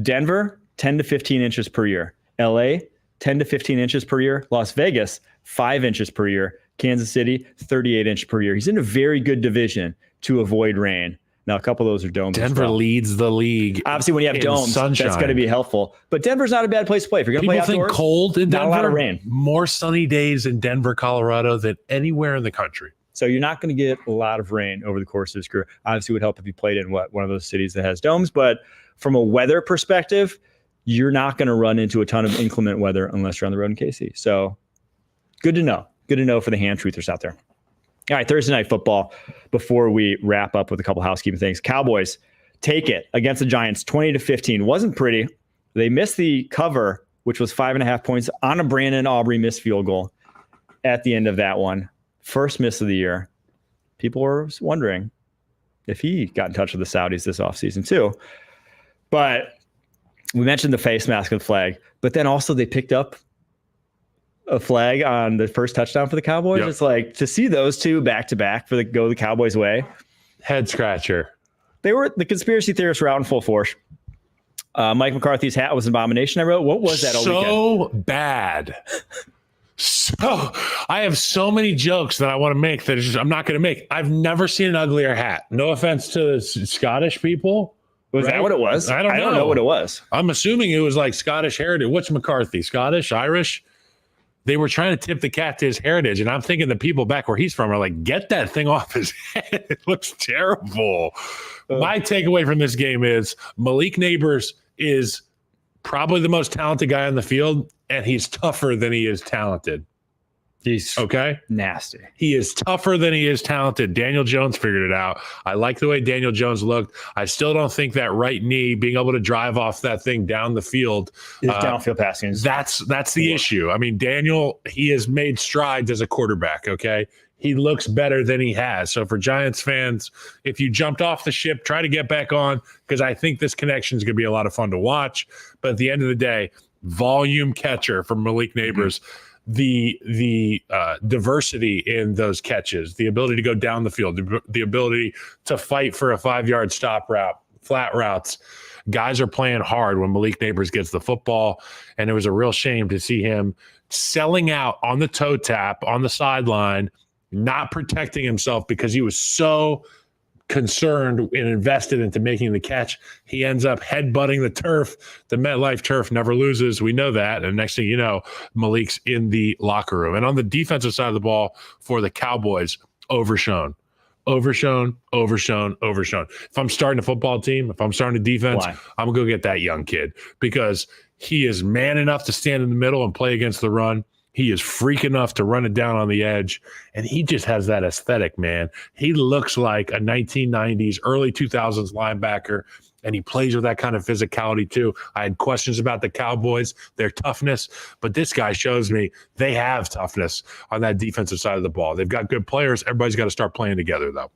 Denver, 10 to 15 inches per year. LA, 10 to 15 inches per year. Las Vegas, 5 inches per year. Kansas City, 38 inches per year. He's in a very good division to avoid rain. Now, a couple of those are domes. Denver leads the league. Obviously, when you have domes, sunshine. That's going to be helpful. But Denver's not a bad place to play. If you're going to play outdoors, think cold in Denver, not a lot of rain. More sunny days in Denver, Colorado than anywhere in the country. So you're not going to get a lot of rain over the course of his career. Obviously, it would help if you played in one of those cities that has domes. But from a weather perspective, you're not going to run into a ton of inclement weather unless you're on the road in KC. So good to know. Good to know for the hand truthers out there. All right, Thursday Night Football, before we wrap up with a couple housekeeping things. Cowboys take it against the Giants, 20-15. Wasn't pretty. They missed the cover, which was 5.5 points on a Brandon Aubrey missed field goal at the end of that one. First miss of the year. People were wondering if he got in touch with the Saudis this offseason too. But we mentioned the face mask and flag, but then also they picked up a flag on the first touchdown for the Cowboys. Yep. It's like to see those two back to back for the go the Cowboys way. Head scratcher. The conspiracy theorists were out in full force. Mike McCarthy's hat was an abomination. I wrote, what was that? So bad. So I have so many jokes that I want to make that I'm not going to make. I've never seen an uglier hat. No offense to the Scottish people. Was that what it was? I don't know what it was. I'm assuming it was like Scottish heritage. What's McCarthy? Scottish? Irish? They were trying to tip the cap to his heritage. And I'm thinking the people back where he's from are like, get that thing off his head. It looks terrible. My takeaway from this game is Malik Neighbors is probably the most talented guy on the field, and he's tougher than he is talented. He's nasty. He is tougher than he is talented. Daniel Jones figured it out. I like the way Daniel Jones looked. I still don't think that right knee, being able to drive off that thing down the field. His downfield passing. That's the issue. I mean, Daniel, he has made strides as a quarterback, okay? He looks better than he has. So for Giants fans, if you jumped off the ship, try to get back on, because I think this connection is going to be a lot of fun to watch. But at the end of the day, volume catcher from Malik Neighbors. Mm-hmm. The diversity in those catches, the ability to go down the field, the ability to fight for a 5-yard stop route, flat routes. Guys are playing hard when Malik Neighbors gets the football, and it was a real shame to see him selling out on the toe tap on the sideline, not protecting himself because he was so concerned and invested into making the catch. He ends up headbutting the turf. The MetLife turf never loses. We know that. And next thing you know, Malik's in the locker room. And on the defensive side of the ball for the Cowboys, overshown. If I'm starting a football team, if I'm starting a defense, I'm going to go get that young kid because he is man enough to stand in the middle and play against the run. He is freak enough to run it down on the edge, and he just has that aesthetic, man. He looks like a 1990s, early 2000s linebacker, and he plays with that kind of physicality too. I had questions about the Cowboys, their toughness, but this guy shows me they have toughness on that defensive side of the ball. They've got good players. Everybody's got to start playing together, though.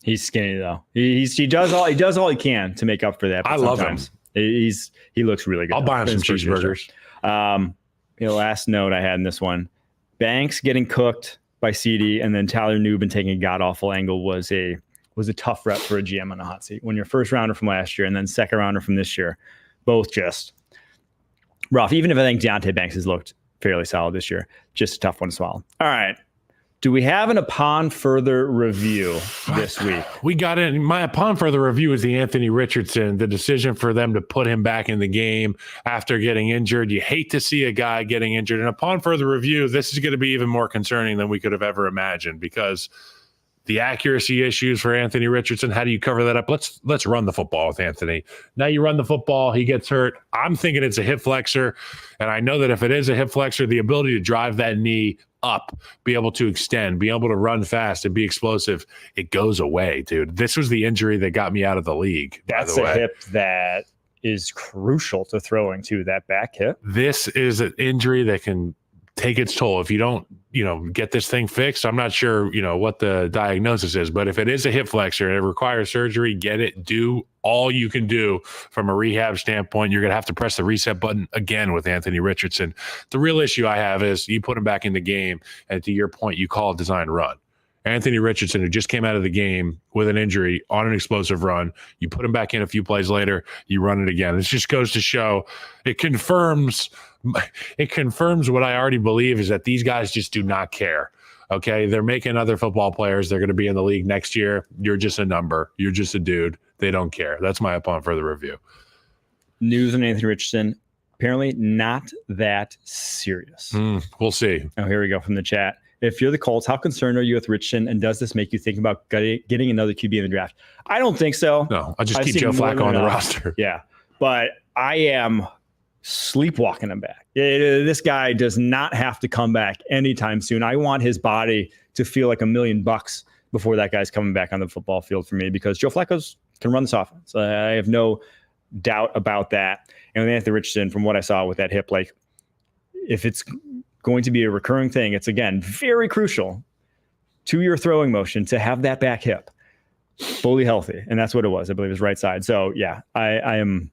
He's skinny, though. He does all he can to make up for that. I love him. He looks really good. I'll buy him some cheeseburgers. Last note I had in this one, Banks getting cooked by CD and then Tyler Nubin taking a god-awful angle was a tough rep for a GM on a hot seat. When you're first rounder from last year and then second rounder from this year, both just rough. Even if I think Deontay Banks has looked fairly solid this year, just a tough one to swallow. All right. Do we have an upon further review this week? We got it. My upon further review is the Anthony Richardson, the decision for them to put him back in the game after getting injured. You hate to see a guy getting injured. And upon further review, this is going to be even more concerning than we could have ever imagined because the accuracy issues for Anthony Richardson. How do you cover that up? Let's run the football with Anthony. Now you run the football, he gets hurt. I'm thinking it's a hip flexor, and I know that if it is a hip flexor, the ability to drive that knee up, be able to extend, be able to run fast and be explosive, it goes away, dude. This was the injury that got me out of the league. That's a hip that is crucial to throwing too, that back hip. This is an injury that can take its toll if you don't, get this thing fixed. I'm not sure, what the diagnosis is, but if it is a hip flexor and it requires surgery, get it, do all you can do from a rehab standpoint. You're going to have to press the reset button again with Anthony Richardson. The real issue I have is you put him back in the game, and to your point, you call a design run. Anthony Richardson, who just came out of the game with an injury on an explosive run, you put him back in a few plays later, you run it again. This just goes to show, it confirms what I already believe, is that these guys just do not care. Okay, they're making other football players. They're going to be in the league next year. You're just a number. You're just a dude. They don't care. That's my upon further review. News on Anthony Richardson, apparently not that serious. We'll see. Oh, here we go from the chat. If you're the Colts, how concerned are you with Richardson, and does this make you think about getting another QB in the draft? I don't think so. No, I'll just keep Joe Flacco on the roster. Yeah, but I am sleepwalking him back. This guy does not have to come back anytime soon. I want his body to feel like $1 million before that guy's coming back on the football field for me, because Joe Flacco can run this offense. I have no doubt about that. And with Anthony Richardson, from what I saw with that hip, like, if it's going to be a recurring thing, it's, again, very crucial to your throwing motion to have that back hip fully healthy. And that's what it was. I believe his right side. So yeah, I am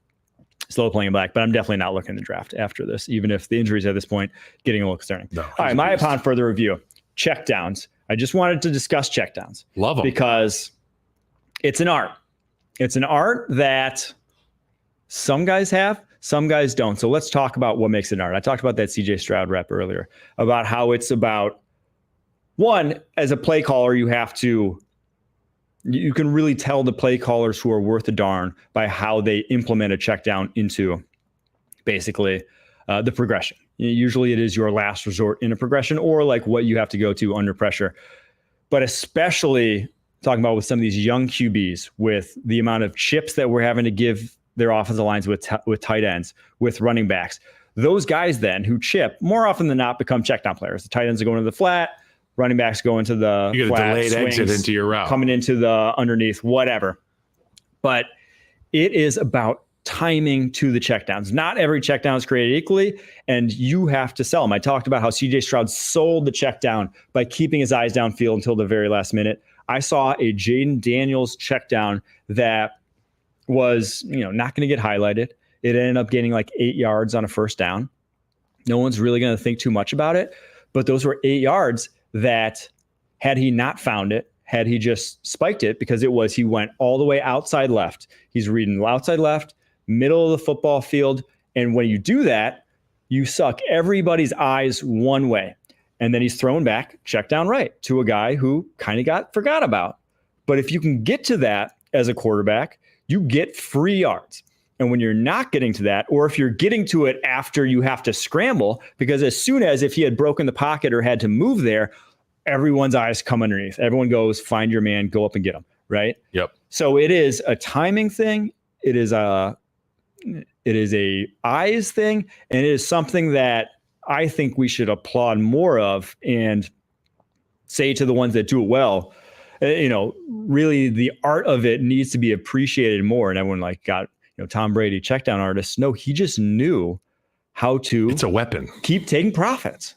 slow playing back, but I'm definitely not looking to draft after this, even if the injuries at this point getting a little concerning. No, all right, my upon further review, checkdowns. I just wanted to discuss checkdowns. Love them. Because it's an art. It's an art that some guys have, some guys don't. So let's talk about what makes it an art. I talked about that CJ Stroud rep earlier, about how it's about, one, as a play caller, you can really tell the play callers who are worth a darn by how they implement a check down into basically the progression. Usually it is your last resort in a progression, or like what you have to go to under pressure. But especially talking about with some of these young QBs, with the amount of chips that we're having to give their offensive lines with tight ends, with running backs, those guys then who chip more often than not become check down players. The tight ends are going to the flat, running backs go into the you get flat, a delayed swings, exit into your route, coming into the underneath, whatever. But it is about timing to the checkdowns. Not every checkdown is created equally, and you have to sell them. I talked about how CJ Stroud sold the checkdown by keeping his eyes downfield until the very last minute. I saw a Jaden Daniels checkdown that was, not going to get highlighted. It ended up getting like 8 yards on a first down. No one's really going to think too much about it, but those were 8 yards that, had he not found it, had he just spiked it, because he went all the way outside left. He's reading outside left, middle of the football field. And when you do that, you suck everybody's eyes one way. And then he's thrown back, check down right, to a guy who kind of got forgot about. But if you can get to that as a quarterback, you get free yards. And when you're not getting to that, or if you're getting to it after you have to scramble, because as soon as if he had broken the pocket or had to move there, everyone's eyes come underneath. Everyone goes, find your man, go up and get him, right? Yep. So it is a timing thing. It is a eyes thing. And it is something that I think we should applaud more of and say to the ones that do it well, really the art of it needs to be appreciated more. And everyone got, Tom Brady, check down artist. No, he just knew how to. It's a weapon. Keep taking profits.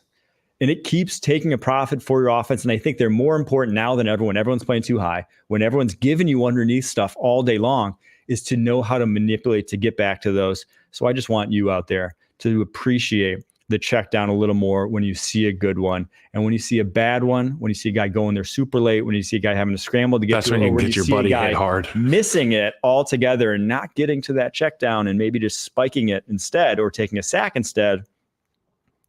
And it keeps taking a profit for your offense. And I think they're more important now than ever, when everyone's playing too high, when everyone's giving you underneath stuff all day long, is to know how to manipulate to get back to those. So I just want you out there to appreciate the check down a little more when you see a good one. And when you see a bad one, when you see a guy going there super late, when you see a guy having to scramble to get that's to when it, you get your buddy hit hard, missing it altogether and not getting to that check down and maybe just spiking it instead or taking a sack instead,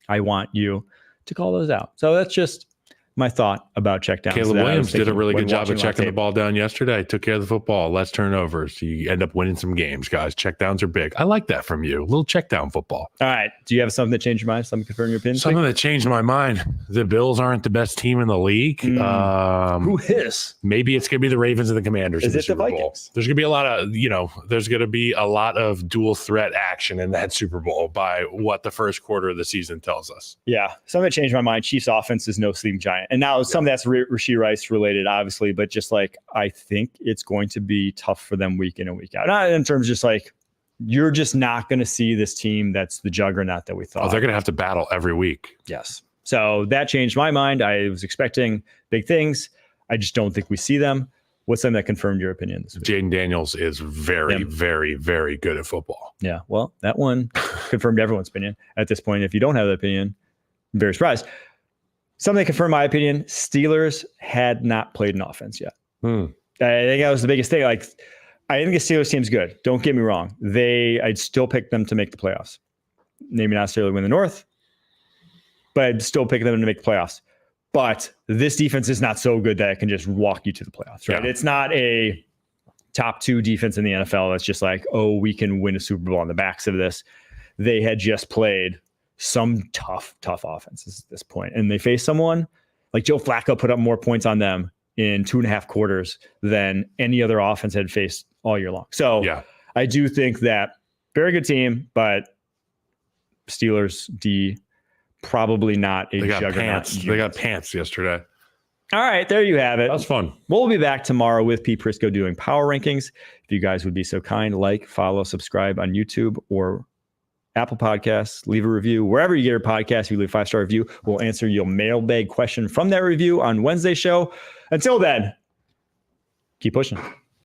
I want you to call those out. So that's just my thought about checkdowns. Caleb Williams did a really good job of checking the tape. ball down yesterday. Took care of the football, less turnovers. You end up winning some games, guys. Checkdowns are big. I like that from you. A little checkdown football. All right. Do you have something that changed your mind? Something confirm your opinion? Something that changed my mind. The Bills aren't the best team in the league. Who is? Maybe it's going to be the Ravens and the Commanders. Is in it the Super Bowl. Vikings? There's going to be a lot of, there's going to be a lot of dual threat action in that Super Bowl by what the first quarter of the season tells us. Yeah. Something that changed my mind. Chiefs offense is no sleeping giant. And now some of that's Rashee Rice related, obviously, but just like, I think it's going to be tough for them week in and week out. Not in terms of just like, you're just not going to see this team that's the juggernaut that we thought. Oh, they're going to have to battle every week. Yes. So that changed my mind. I was expecting big things. I just don't think we see them. What's something that confirmed your opinion this week? Jaden Daniels is very, very, very good at football. Yeah. Well, that one confirmed everyone's opinion at this point. If you don't have that opinion, I'm very surprised. Something that confirmed my opinion, Steelers had not played an offense yet. I think that was the biggest thing. Like, I think the Steelers team's good. Don't get me wrong. I'd still pick them to make the playoffs. Maybe not necessarily win the North, but I'd still pick them to make the playoffs. But this defense is not so good that it can just walk you to the playoffs, right? Yeah. It's not a top 2 defense in the NFL that's just like, oh, we can win a Super Bowl on the backs of this. They had just played some tough offenses at this point. And they faced someone like Joe Flacco put up more points on them in 2.5 quarters than any other offense had faced all year long. So yeah. I do think that very good team, but Steelers D probably not a juggernaut. They got pants yesterday. All right, there you have it. That was fun. We'll be back tomorrow with Pete Prisco doing power rankings. If you guys would be so kind, like, follow, subscribe on YouTube or Apple Podcasts, leave a review. Wherever you get your podcast, you leave a 5-star review. We'll answer your mailbag question from that review on Wednesday's show. Until then, keep pushing.